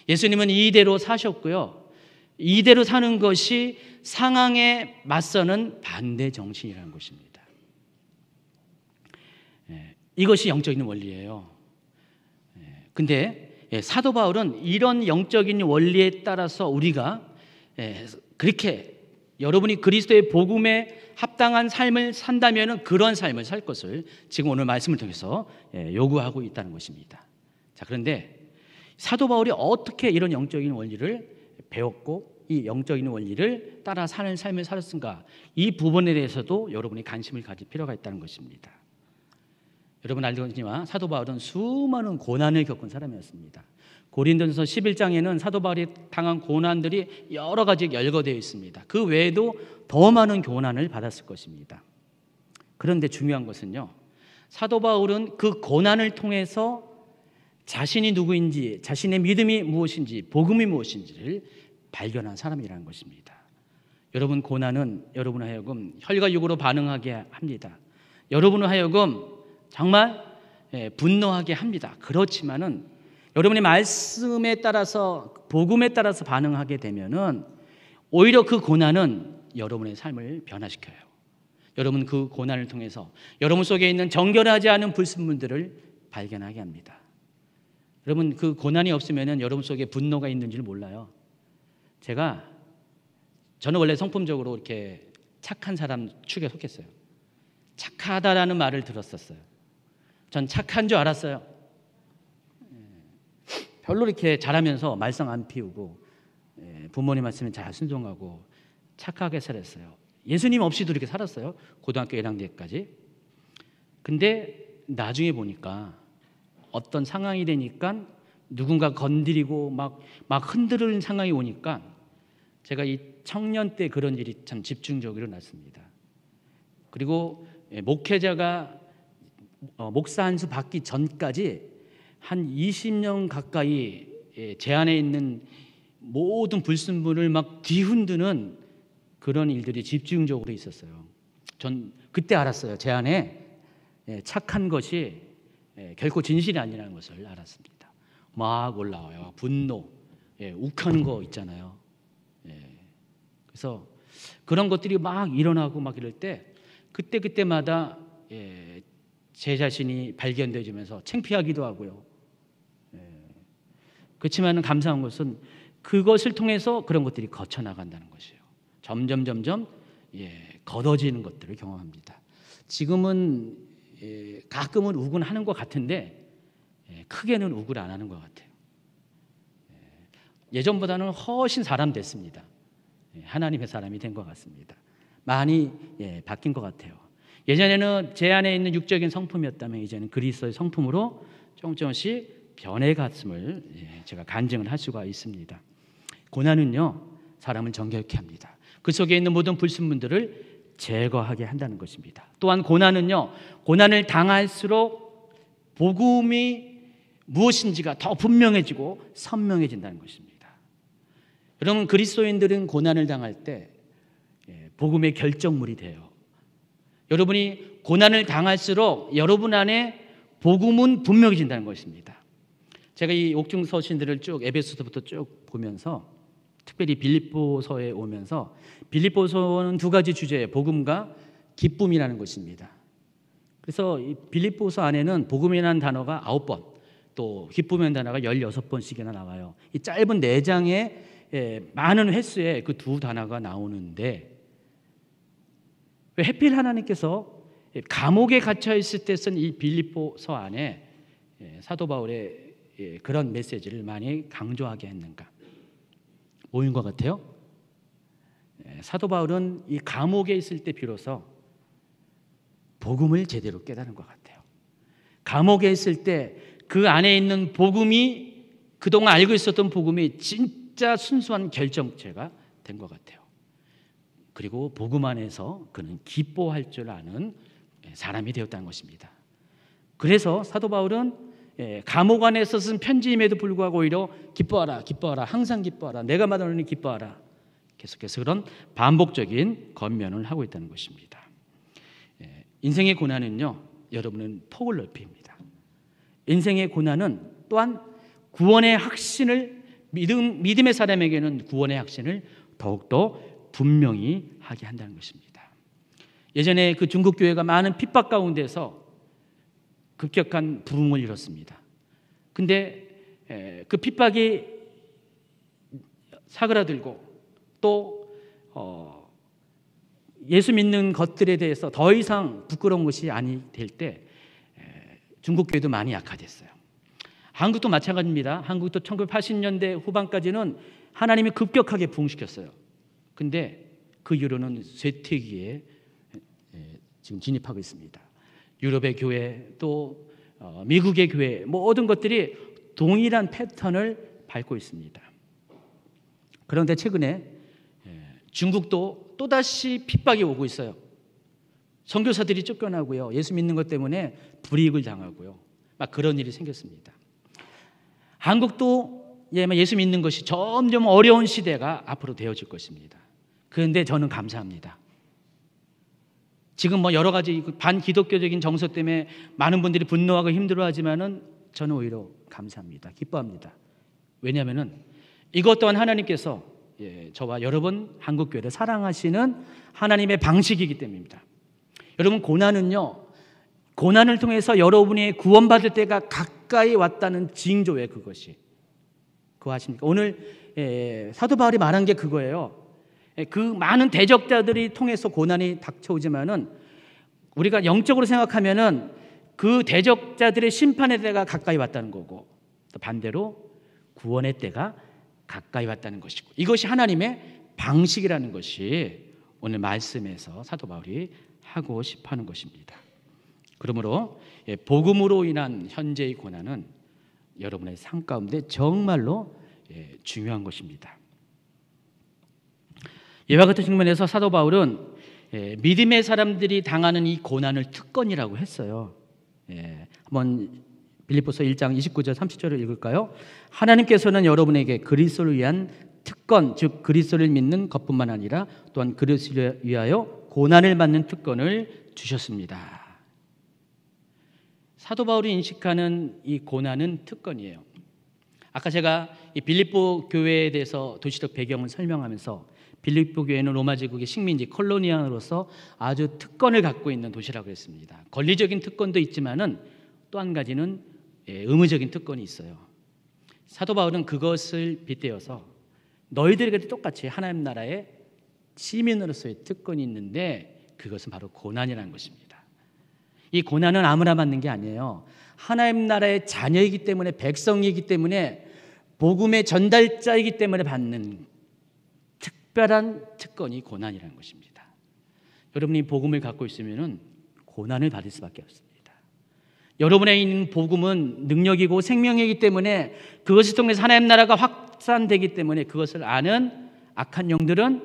예수님은 이대로 사셨고요. 이대로 사는 것이 상황에 맞서는 반대 정신이라는 것입니다. 이것이 영적인 원리예요. 근데 사도 바울은 이런 영적인 원리에 따라서 우리가 그렇게 여러분이 그리스도의 복음에 합당한 삶을 산다면 그런 삶을 살 것을 지금 오늘 말씀을 통해서 요구하고 있다는 것입니다. 자, 그런데 사도 바울이 어떻게 이런 영적인 원리를 배웠고 이 영적인 원리를 따라 사는 삶을 살았는가, 이 부분에 대해서도 여러분이 관심을 가질 필요가 있다는 것입니다. 여러분 알거니와 사도 바울은 수많은 고난을 겪은 사람이었습니다. 고린도전서 11장에는 사도 바울이 당한 고난들이 여러 가지 열거되어 있습니다. 그 외에도 더 많은 고난을 받았을 것입니다. 그런데 중요한 것은요, 사도 바울은 그 고난을 통해서 자신이 누구인지, 자신의 믿음이 무엇인지, 복음이 무엇인지를 발견한 사람이라는 것입니다. 여러분, 고난은 여러분을 하여금 혈과 육으로 반응하게 합니다. 여러분을 하여금 정말 분노하게 합니다. 그렇지만은 여러분의 말씀에 따라서, 복음에 따라서 반응하게 되면은 오히려 그 고난은 여러분의 삶을 변화시켜요. 여러분, 그 고난을 통해서 여러분 속에 있는 정결하지 않은 불순물들을 발견하게 합니다. 여러분, 그 고난이 없으면은 여러분 속에 분노가 있는지를 몰라요. 저는 원래 성품적으로 이렇게 착한 사람 축에 속했어요. 착하다라는 말을 들었었어요. 전 착한 줄 알았어요. 별로 이렇게 잘하면서 말썽 안 피우고 부모님 말씀에 잘 순종하고 착하게 살았어요. 예수님 없이도 이렇게 살았어요. 고등학교 1학년까지. 근데 나중에 보니까 어떤 상황이 되니까 누군가 건드리고 막 흔들리는 상황이 오니까 제가 이 청년 때 그런 일이 참 집중적으로 일어났습니다. 그리고 목회자가 목사 한 수 받기 전까지 한 20년 가까이 제 안에 있는 모든 불순물을 막 뒤흔드는 그런 일들이 집중적으로 있었어요. 전 그때 알았어요. 제 안에 착한 것이 결코 진실이 아니라는 것을 알았습니다. 막 올라와요. 분노, 욱하는 거 있잖아요. 그래서 그런 것들이 막 일어나고 막 이럴 때 그때마다 제 자신이 발견되면서 창피하기도 하고요. 그렇지만 감사한 것은 그것을 통해서 그런 것들이 거쳐나간다는 것이에요. 점점 걷어지는 것들을 경험합니다. 지금은 가끔은 욱은 하는 것 같은데 크게는 욱을 안 하는 것 같아요. 예전보다는 훨씬 사람 됐습니다. 하나님의 사람이 된 것 같습니다. 많이 바뀐 것 같아요. 예전에는 제 안에 있는 육적인 성품이었다면 이제는 그리스도의 성품으로 조금씩 변해갔음을 제가 간증을 할 수가 있습니다. 고난은요, 사람을 정결케 합니다. 그 속에 있는 모든 불순물들을 제거하게 한다는 것입니다. 또한 고난은요, 고난을 당할수록 복음이 무엇인지가 더 분명해지고 선명해진다는 것입니다. 여러분, 그리스도인들은 고난을 당할 때 복음의 결정물이 돼요. 여러분이 고난을 당할수록 여러분 안에 복음은 분명해진다는 것입니다. 제가 이 옥중서신들을 쭉 에베소서부터 쭉 보면서 특별히 빌립보서에 오면서 빌립보서는 두 가지 주제예요. 복음과 기쁨이라는 것입니다. 그래서 이 빌립보서 안에는 복음이라는 단어가 9번, 또 기쁨이라는 단어가 16번씩이나 나와요. 이 짧은 4장에 많은 횟수에 그 두 단어가 나오는데 왜 하필 하나님께서 감옥에 갇혀 있을 때 쓴 이 빌립보서 안에 사도 바울의 그런 메시지를 많이 강조하게 했는가? 뭐인 것 같아요? 사도 바울은 이 감옥에 있을 때 비로소 복음을 제대로 깨달은 것 같아요. 감옥에 있을 때 그 안에 있는 복음이, 그동안 알고 있었던 복음이 진짜 순수한 결정체가 된 것 같아요. 그리고 복음 안에서 그는 기뻐할 줄 아는 사람이 되었다는 것입니다. 그래서 사도 바울은 감옥 안에서 쓴 편지임에도 불구하고 오히려 기뻐하라, 기뻐하라, 항상 기뻐하라, 내가 받아오니 기뻐하라, 계속해서 그런 반복적인 권면을 하고 있다는 것입니다. 인생의 고난은요, 여러분은 폭을 넓힙니다. 인생의 고난은 또한 구원의 확신을, 믿음의 사람에게는 구원의 확신을 더욱더 분명히 하게 한다는 것입니다. 예전에 그 중국 교회가 많은 핍박 가운데서 급격한 부흥을 이뤘습니다. 근데 그 핍박이 사그라들고 또 예수 믿는 것들에 대해서 더 이상 부끄러운 것이 아니 될 때 중국 교회도 많이 약화됐어요. 한국도 마찬가지입니다. 한국도 1980년대 후반까지는 하나님이 급격하게 부흥시켰어요. 근데 그 이후로는 쇠퇴기에 지금 진입하고 있습니다. 유럽의 교회 또 미국의 교회 모든 것들이 동일한 패턴을 밟고 있습니다. 그런데 최근에 중국도 또다시 핍박이 오고 있어요. 선교사들이 쫓겨나고요. 예수 믿는 것 때문에 불이익을 당하고요. 막 그런 일이 생겼습니다. 한국도 예수 믿는 것이 점점 어려운 시대가 앞으로 되어질 것입니다. 그런데 저는 감사합니다. 지금 여러 가지 반기독교적인 정서 때문에 많은 분들이 분노하고 힘들어하지만은 저는 오히려 감사합니다. 기뻐합니다. 왜냐하면은 이것 또한 하나님께서 저와 여러분 한국교회를 사랑하시는 하나님의 방식이기 때문입니다. 여러분 고난은요, 고난을 통해서 여러분이 구원받을 때가 가까이 왔다는 징조예요. 그것이 그거 아십니까? 오늘 사도 바울이 말한 게 그거예요. 그 많은 대적자들이 통해서 고난이 닥쳐오지만은 우리가 영적으로 생각하면은 그 대적자들의 심판의 때가 가까이 왔다는 거고, 또 반대로 구원의 때가 가까이 왔다는 것이고, 이것이 하나님의 방식이라는 것이 오늘 말씀에서 사도 바울이 하고 싶어하는 것입니다. 그러므로 복음으로 인한 현재의 고난은 여러분의 삶 가운데 정말로 중요한 것입니다. 이와 같은 측면에서 사도 바울은 믿음의 사람들이 당하는 이 고난을 특권이라고 했어요. 한번 빌립보서 1장 29절 30절을 읽을까요? 하나님께서는 여러분에게 그리스도를 위한 특권, 즉 그리스도를 믿는 것뿐만 아니라 또한 그리스도를 위하여 고난을 받는 특권을 주셨습니다. 사도 바울이 인식하는 이 고난은 특권이에요. 아까 제가 이 빌립보 교회에 대해서 도시적 배경을 설명하면서 빌립보 교회는 로마 제국의 식민지 콜로니아로서 아주 특권을 갖고 있는 도시라고 했습니다. 권리적인 특권도 있지만은 또 한 가지는 의무적인 특권이 있어요. 사도 바울은 그것을 빗대어서 너희들에게도 똑같이 하나님 나라의 시민으로서의 특권이 있는데 그것은 바로 고난이라는 것입니다. 이 고난은 아무나 받는 게 아니에요. 하나님 나라의 자녀이기 때문에, 백성이기 때문에, 복음의 전달자이기 때문에 받는 특별한 특권이 고난이라는 것입니다. 여러분이 복음을 갖고 있으면 고난을 받을 수밖에 없습니다. 여러분의 있는 복음은 능력이고 생명이기 때문에 그것을 통해서 하나님 나라가 확산되기 때문에 그것을 아는 악한 영들은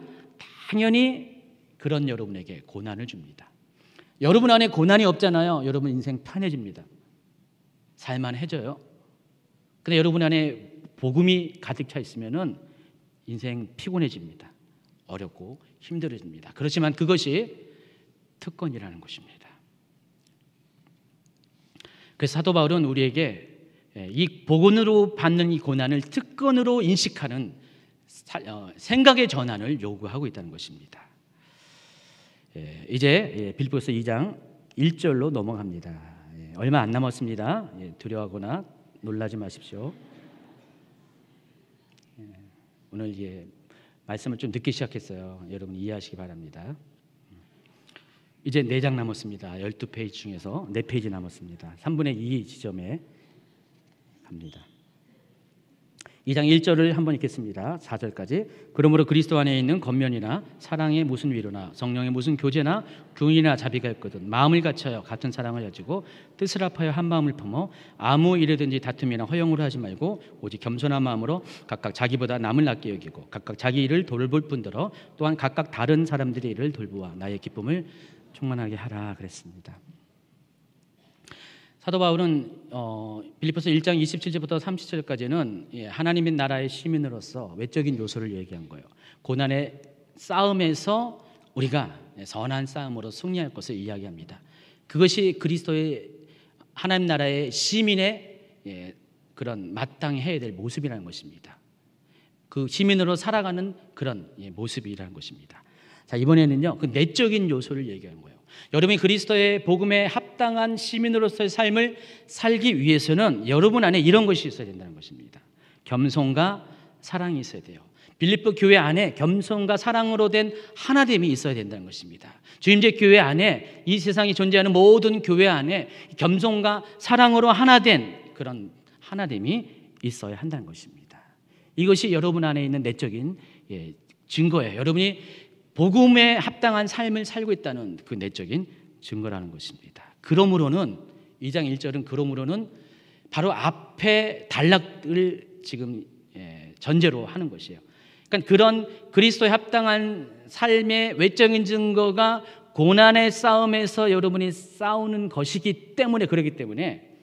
당연히 그런 여러분에게 고난을 줍니다. 여러분 안에 고난이 없잖아요. 여러분 인생 편해집니다. 살만해져요. 근데 여러분 안에 복음이 가득 차 있으면은 인생 피곤해집니다. 어렵고 힘들어집니다. 그렇지만 그것이 특권이라는 것입니다. 그래서 사도 바울은 우리에게 이 복음으로 받는 이 고난을 특권으로 인식하는 생각의 전환을 요구하고 있다는 것입니다. 이제 빌립보서 2장 1절로 넘어갑니다. 얼마 안 남았습니다. 두려워하거나 놀라지 마십시오. 오늘 말씀을 좀 늦게 시작했어요. 여러분 이해하시기 바랍니다. 이제 4장 남았습니다. 12페이지 중에서 4페이지 남았습니다. 3분의 2 지점에 갑니다. 2장 1절을 한번 읽겠습니다. 4절까지. 그러므로 그리스도 안에 있는 겉면이나 사랑의 무슨 위로나 성령의 무슨 교제나 교훈이나 자비가 있거든 마음을 갖춰요 같은 사랑을 가지고 뜻을 합하여 한 마음을 품어 아무 일에든지 다툼이나 허용으로 하지 말고 오직 겸손한 마음으로 각각 자기보다 남을 낫게 여기고 각각 자기 일을 돌볼 뿐더러 또한 각각 다른 사람들의 일을 돌보아 나의 기쁨을 충만하게 하라 그랬습니다. 사도 바울은 빌립보서 1장 27절부터 30절까지는 하나님의 나라의 시민으로서 외적인 요소를 얘기한 거예요. 고난의 싸움에서 우리가 선한 싸움으로 승리할 것을 이야기합니다. 그것이 그리스도의 하나님 나라의 시민의 그런 마땅히 해야 될 모습이라는 것입니다. 그 시민으로 살아가는 그런 모습이라는 것입니다. 자, 이번에는요 그 내적인 요소를 얘기하는 거예요. 여러분이 그리스도의 복음에 합당한 시민으로서의 삶을 살기 위해서는 여러분 안에 이런 것이 있어야 된다는 것입니다. 겸손과 사랑이 있어야 돼요. 빌립보 교회 안에 겸손과 사랑으로 된 하나됨이 있어야 된다는 것입니다. 주임제 교회 안에 이 세상에 존재하는 모든 교회 안에 겸손과 사랑으로 하나된 그런 하나됨이 있어야 한다는 것입니다. 이것이 여러분 안에 있는 내적인 증거예요. 여러분이 복음에 합당한 삶을 살고 있다는 그 내적인 증거라는 것입니다. 그러므로는 2장 1절은 그러므로는 바로 앞에 단락을 지금 전제로 하는 것이에요. 그러니까 그런 그리스도에 합당한 삶의 외적인 증거가 고난의 싸움에서 여러분이 싸우는 것이기 때문에, 그렇기 때문에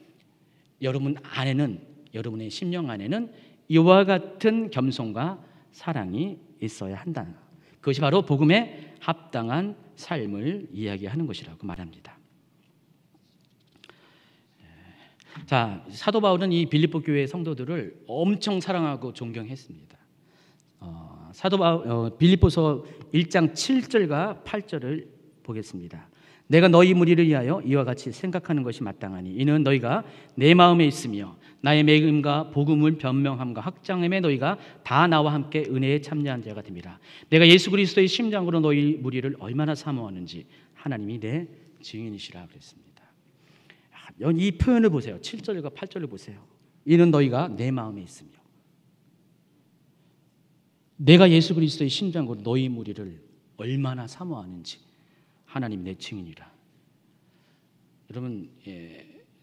여러분 안에는, 여러분의 심령 안에는 이와 같은 겸손과 사랑이 있어야 한다. 그것이 바로 복음에 합당한 삶을 이야기하는 것이라고 말합니다. 자, 사도 바울은 이 빌립보 교회 성도들을 엄청 사랑하고 존경했습니다. 사도 바울 빌립보서 1장 7절과 8절을 보겠습니다. 내가 너희 무리를 위하여 이와 같이 생각하는 것이 마땅하니 이는 너희가 내 마음에 있으며 나의 매임과 복음을 변명함과 확장함에 너희가 다 나와 함께 은혜에 참여한 자가 됨이라. 내가 예수 그리스도의 심장으로 너희 무리를 얼마나 사모하는지 하나님이 내 증인이시라 그랬습니다. 이 표현을 보세요. 7절과 8절을 보세요. 이는 너희가 내 마음에 있으며 내가 예수 그리스도의 심장으로 너희 무리를 얼마나 사모하는지 하나님이 내 증인이라. 여러분,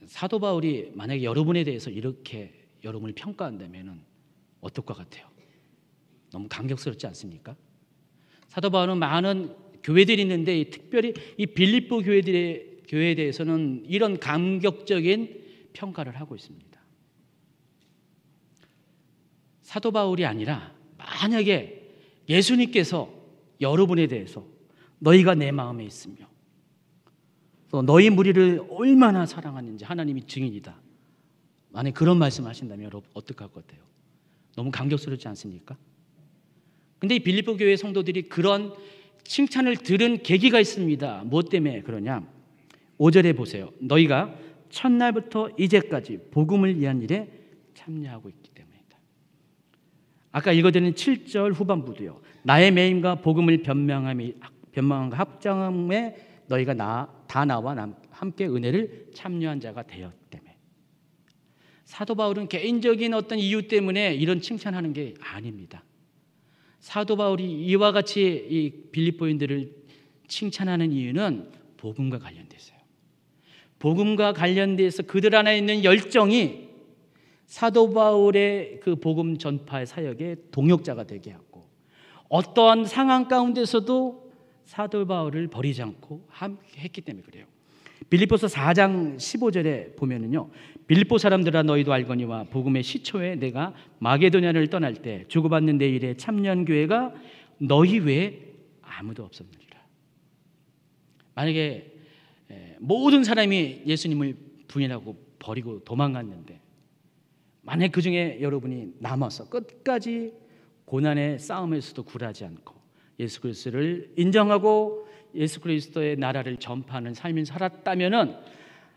사도 바울이 만약에 여러분에 대해서 이렇게 여러분을 평가한다면 어떨 것 같아요? 너무 감격스럽지 않습니까? 사도 바울은 많은 교회들이 있는데 특별히 이 빌립보 교회에 대해서는 이런 감격적인 평가를 하고 있습니다. 사도 바울이 아니라 만약에 예수님께서 여러분에 대해서 너희가 내 마음에 있으며 또 너희 무리를 얼마나 사랑하는지 하나님이 증인이다, 만약에 그런 말씀하신다면 여러분 어떡할 것 같아요? 너무 감격스럽지 않습니까? 근데 이 빌립보 교회 성도들이 그런 칭찬을 들은 계기가 있습니다. 무엇 때문에 그러냐? 5절에 보세요. 너희가 첫날부터 이제까지 복음을 위한 일에 참여하고 있기 때문이다. 아까 읽어드린 7절 후반부도요. 나의 매임과 복음을 변명함과 합장함에 너희가 다 나와 함께 은혜를 참여한 자가 되었기 때문에. 사도 바울은 개인적인 어떤 이유 때문에 이런 칭찬하는 게 아닙니다. 사도 바울이 이와 같이 이 빌립보인들을 칭찬하는 이유는 복음과 관련돼서요. 복음과 관련돼서 그들 안에 있는 열정이 사도 바울의 그 복음 전파의 사역의 동역자가 되게 하고 어떠한 상황 가운데서도 사도 바울을 버리지 않고 함께 했기 때문에 그래요. 빌립보서 4장 15절에 보면은요. 빌립보 사람들아 너희도 알거니와 복음의 시초에 내가 마게도냐를 떠날 때 주고받는 내 일에 참여한 교회가 너희 외에 아무도 없었느니라. 만약에 모든 사람이 예수님을 부인하고 버리고 도망갔는데 만약 그 중에 여러분이 남아서 끝까지 고난의 싸움에서도 굴하지 않고 예수 그리스도를 인정하고 예수 그리스도의 나라를 전파하는 삶을 살았다면은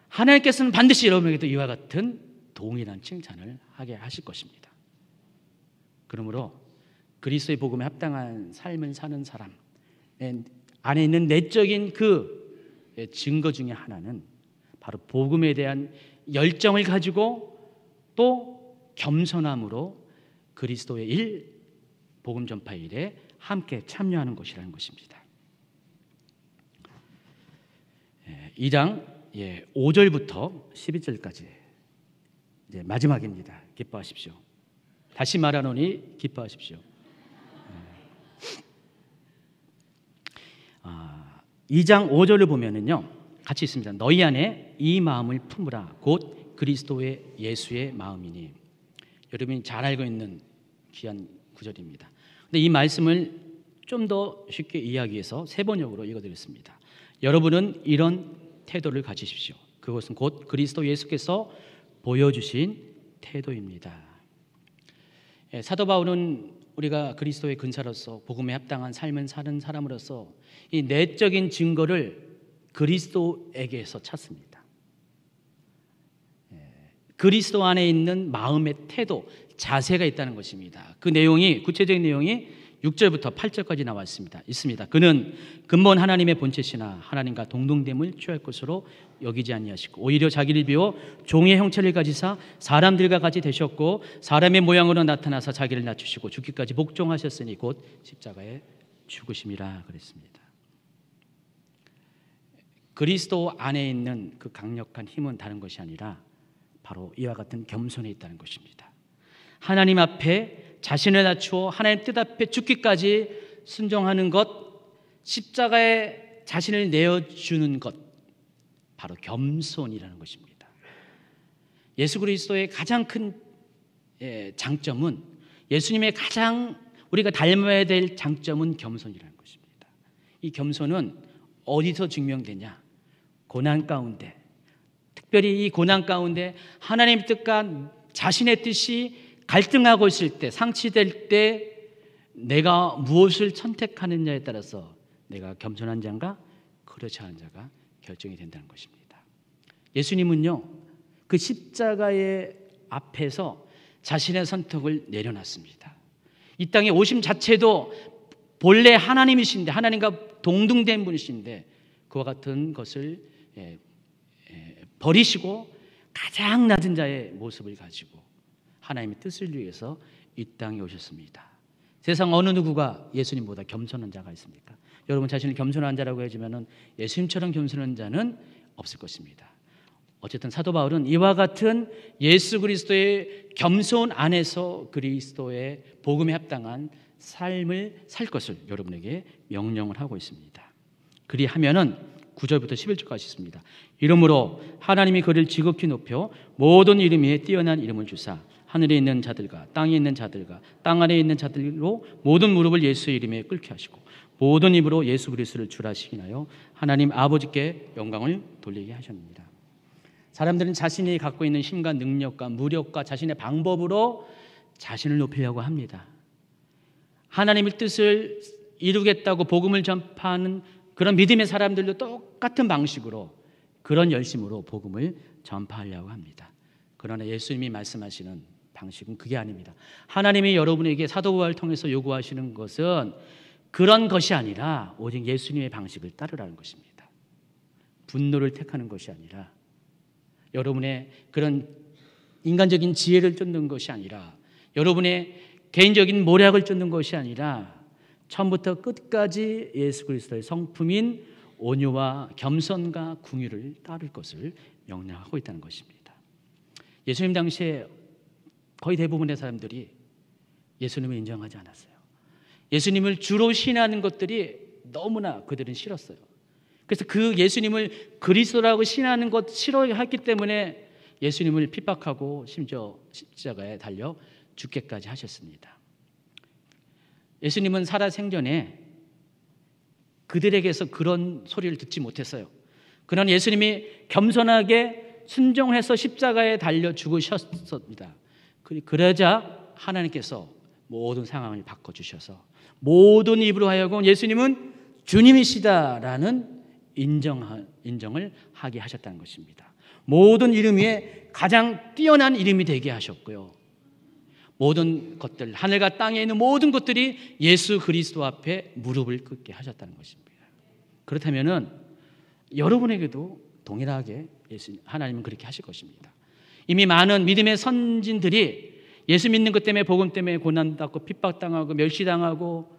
하나님께서는 반드시 여러분에게도 이와 같은 동일한 칭찬을 하게 하실 것입니다. 그러므로 그리스도의 복음에 합당한 삶을 사는 사람 안에 있는 내적인 그 증거 중에 하나는 바로 복음에 대한 열정을 가지고 또 겸손함으로 그리스도의 일, 복음 전파 일에 함께 참여하는 것이라는 것입니다. 2장 5절부터 12절까지 이제 마지막입니다. 기뻐하십시오. 다시 말하노니 기뻐하십시오. 2장 5절을 보면은요, 같이 있습니다. 너희 안에 이 마음을 품으라. 곧 그리스도의 예수의 마음이니. 여러분이 잘 알고 있는 귀한 구절입니다. 근데 이 말씀을 좀 더 쉽게 이야기해서 세 번역으로 읽어드렸습니다. 여러분은 이런 태도를 가지십시오. 그것은 곧 그리스도 예수께서 보여주신 태도입니다. 사도 바울은 우리가 그리스도의 근사로서 복음에 합당한 삶을 사는 사람으로서 이 내적인 증거를 그리스도에게서 찾습니다. 그리스도 안에 있는 마음의 태도, 자세가 있다는 것입니다. 그 내용이, 구체적인 내용이 6절부터 8절까지 나와 있습니다. 그는 근본 하나님의 본체시나 하나님과 동등됨을 취할 것으로 여기지 아니하시고 오히려 자기를 비워 종의 형체를 가지사 사람들과 같이 되셨고 사람의 모양으로 나타나서 자기를 낮추시고 죽기까지 복종하셨으니 곧 십자가에 죽으심이라 그랬습니다. 그리스도 안에 있는 그 강력한 힘은 다른 것이 아니라 바로 이와 같은 겸손에 있다는 것입니다. 하나님 앞에 자신을 낮추어 하나님 뜻 앞에 죽기까지 순종하는 것, 십자가에 자신을 내어주는 것, 바로 겸손이라는 것입니다. 예수 그리스도의 가장 큰 장점은, 예수님의 가장 우리가 닮아야 될 장점은 겸손이라는 것입니다. 이 겸손은 어디서 증명되냐? 고난 가운데, 특별히 이 고난 가운데 하나님의 뜻과 자신의 뜻이 갈등하고 있을 때, 상치될 때 내가 무엇을 선택하느냐에 따라서 내가 겸손한 자인가 그렇지 않은 자가 결정이 된다는 것입니다. 예수님은요, 그 십자가의 앞에서 자신의 선택을 내려놨습니다. 이 땅에 오심 자체도 본래 하나님이신데, 하나님과 동등된 분이신데 그와 같은 것을 버리시고 가장 낮은 자의 모습을 가지고 하나님의 뜻을 위해서 이 땅에 오셨습니다. 세상 어느 누구가 예수님보다 겸손한 자가 있습니까? 여러분 자신을 겸손한 자라고 해주면 예수님처럼 겸손한 자는 없을 것입니다. 어쨌든 사도 바울은 이와 같은 예수 그리스도의 겸손 안에서 그리스도의 복음에 합당한 삶을 살 것을 여러분에게 명령을 하고 있습니다. 그리하면은 9절부터 11절까지 있습니다. 이러므로 하나님이 그를 지극히 높여 모든 이름 위에 뛰어난 이름을 주사 하늘에 있는 자들과 땅에 있는 자들과 땅 아래에 있는 자들로 모든 무릎을 예수의 이름에 꿇게 하시고 모든 입으로 예수 그리스도를 주라 시인하여 하나님 아버지께 영광을 돌리게 하셨습니다. 사람들은 자신이 갖고 있는 힘과 능력과 무력과 자신의 방법으로 자신을 높이려고 합니다. 하나님의 뜻을 이루겠다고 복음을 전파하는 그런 믿음의 사람들도 똑같은 방식으로, 그런 열심으로 복음을 전파하려고 합니다. 그러나 예수님이 말씀하시는 방식은 그게 아닙니다. 하나님이 여러분에게 사도 바울을 통해서 요구하시는 것은 그런 것이 아니라 오직 예수님의 방식을 따르라는 것입니다. 분노를 택하는 것이 아니라, 여러분의 그런 인간적인 지혜를 쫓는 것이 아니라, 여러분의 개인적인 모략을 쫓는 것이 아니라 처음부터 끝까지 예수 그리스도의 성품인 온유와 겸손과 궁유를 따를 것을 명령하고 있다는 것입니다. 예수님 당시에 거의 대부분의 사람들이 예수님을 인정하지 않았어요. 예수님을 주로 신하는 것들이 너무나 그들은 싫었어요. 그래서 그 예수님을 그리스도라고 신하는 것 싫어했기 때문에 예수님을 핍박하고 심지어 십자가에 달려 죽게까지 하셨습니다. 예수님은 살아생전에 그들에게서 그런 소리를 듣지 못했어요. 그러나 예수님이 겸손하게 순종해서 십자가에 달려 죽으셨습니다. 그러자 하나님께서 모든 상황을 바꿔주셔서 모든 입으로 하여금 예수님은 주님이시다라는 인정을 하게 하셨다는 것입니다. 모든 이름 위에 가장 뛰어난 이름이 되게 하셨고요. 모든 것들, 하늘과 땅에 있는 모든 것들이 예수 그리스도 앞에 무릎을 꿇게 하셨다는 것입니다. 그렇다면은 여러분에게도 동일하게 하나님은 그렇게 하실 것입니다. 이미 많은 믿음의 선진들이 예수 믿는 것 때문에, 복음 때문에 고난받고 핍박당하고 멸시당하고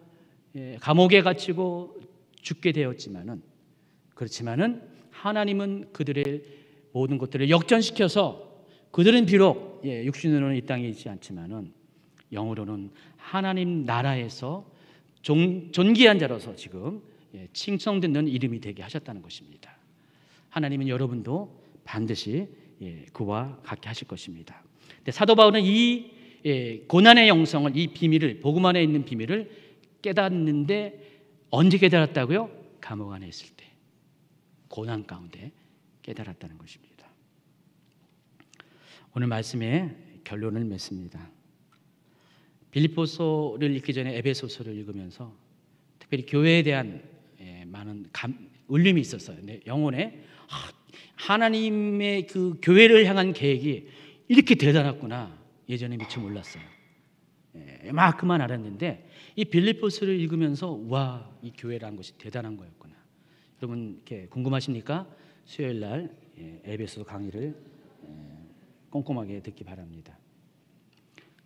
감옥에 갇히고 죽게 되었지만은, 그렇지만은 하나님은 그들의 모든 것들을 역전시켜서 그들은 비록 육신으로는 이 땅에 있지 않지만은 영으로는 하나님 나라에서 존귀한 자로서 지금 칭송되는 이름이 되게 하셨다는 것입니다. 하나님은 여러분도 반드시 그와 같게 하실 것입니다. 근데 사도 바울은 이 고난의 영성을, 이 비밀을, 복음 안에 있는 비밀을 깨닫는데 언제 깨달았다고요? 감옥 안에 있을 때, 고난 가운데 깨달았다는 것입니다. 오늘 말씀의 결론을 맺습니다. 빌립보서를 읽기 전에 에베소서를 읽으면서 특별히 교회에 대한 많은 울림이 있었어요. 내 영혼에 하나님의 그 교회를 향한 계획이 이렇게 대단했구나. 예전에 미처 몰랐어요. 그만 알았는데 이 빌립보서를 읽으면서 와, 이 교회라는 것이 대단한 거였구나. 여러분 이렇게 궁금하십니까? 수요일 날 에베소 강의를 꼼꼼하게 듣기 바랍니다.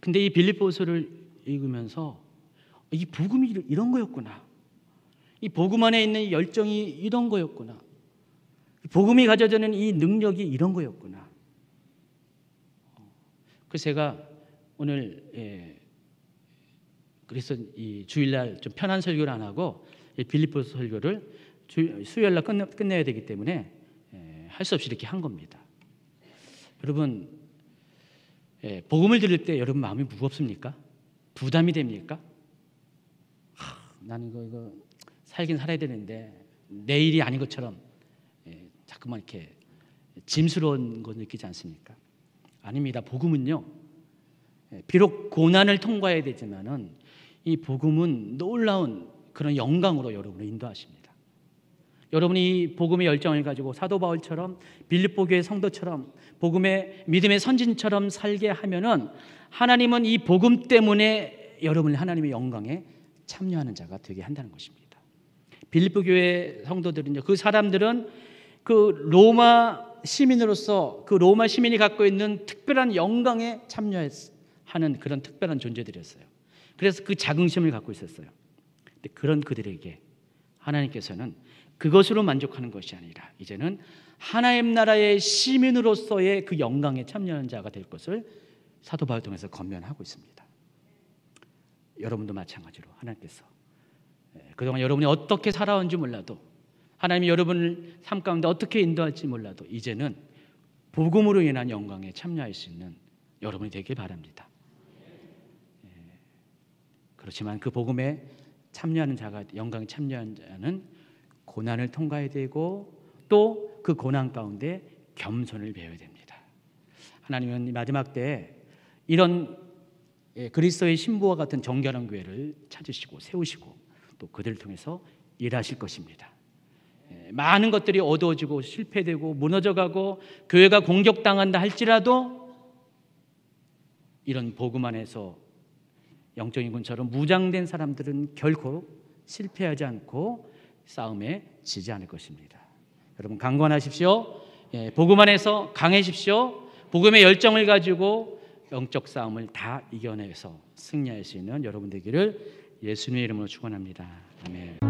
근데 이 빌립보서를 읽으면서 이 복음이 이런 거였구나. 이 복음 안에 있는 열정이 이런 거였구나. 복음이 가져주는 이 능력이 이런 거였구나. 그래서 제가 오늘 그래서 이 주일날 좀 편한 설교를 안 하고 빌립보서 설교를 수요일날 끝내야 되기 때문에 할 수 없이 이렇게 한 겁니다. 여러분, 복음을 들을 때 여러분 마음이 무겁습니까? 부담이 됩니까? 나는 이거 살긴 살아야 되는데 내 일이 아닌 것처럼 자꾸만 이렇게 짐스러운 거 느끼지 않습니까? 아닙니다. 복음은요, 비록 고난을 통과해야 되지만은 이 복음은 놀라운 그런 영광으로 여러분을 인도하십니다. 여러분이 이 복음의 열정을 가지고 사도 바울처럼 빌립보 교회 성도처럼 복음의 믿음의 선진처럼 살게 하면은 하나님은 이 복음 때문에 여러분을 하나님의 영광에 참여하는 자가 되게 한다는 것입니다. 빌립보 교회 성도들은요, 그 사람들은 그 로마 시민으로서 그 로마 시민이 갖고 있는 특별한 영광에 참여하는 그런 특별한 존재들이었어요. 그래서 그 자긍심을 갖고 있었어요. 근데 그런 그들에게 하나님께서는 그것으로 만족하는 것이 아니라 이제는 하나님 나라의 시민으로서의 그 영광에 참여하는 자가 될 것을 사도 바울 통해서 권면하고 있습니다. 여러분도 마찬가지로 하나님께서 그동안 여러분이 어떻게 살아온지 몰라도, 하나님이 여러분을 삶 가운데 어떻게 인도할지 몰라도 이제는 복음으로 인한 영광에 참여할 수 있는 여러분이 되길 바랍니다. 그렇지만 그 복음에 참여하는 자가, 영광에 참여하는 자는 고난을 통과해야 되고 또 그 고난 가운데 겸손을 배워야 됩니다. 하나님은 마지막 때에 이런 그리스도의 신부와 같은 정결한 교회를 찾으시고 세우시고 또 그들을 통해서 일하실 것입니다. 많은 것들이 어두워지고 실패되고 무너져가고 교회가 공격당한다 할지라도 이런 복음 안에서 영적인 군처럼 무장된 사람들은 결코 실패하지 않고 싸움에 지지 않을 것입니다. 여러분 강건하십시오. 복음 안에서 강해십시오. 복음의 열정을 가지고 영적 싸움을 다 이겨내서 승리할 수 있는 여러분 되기를 예수님의 이름으로 축원합니다. 아멘.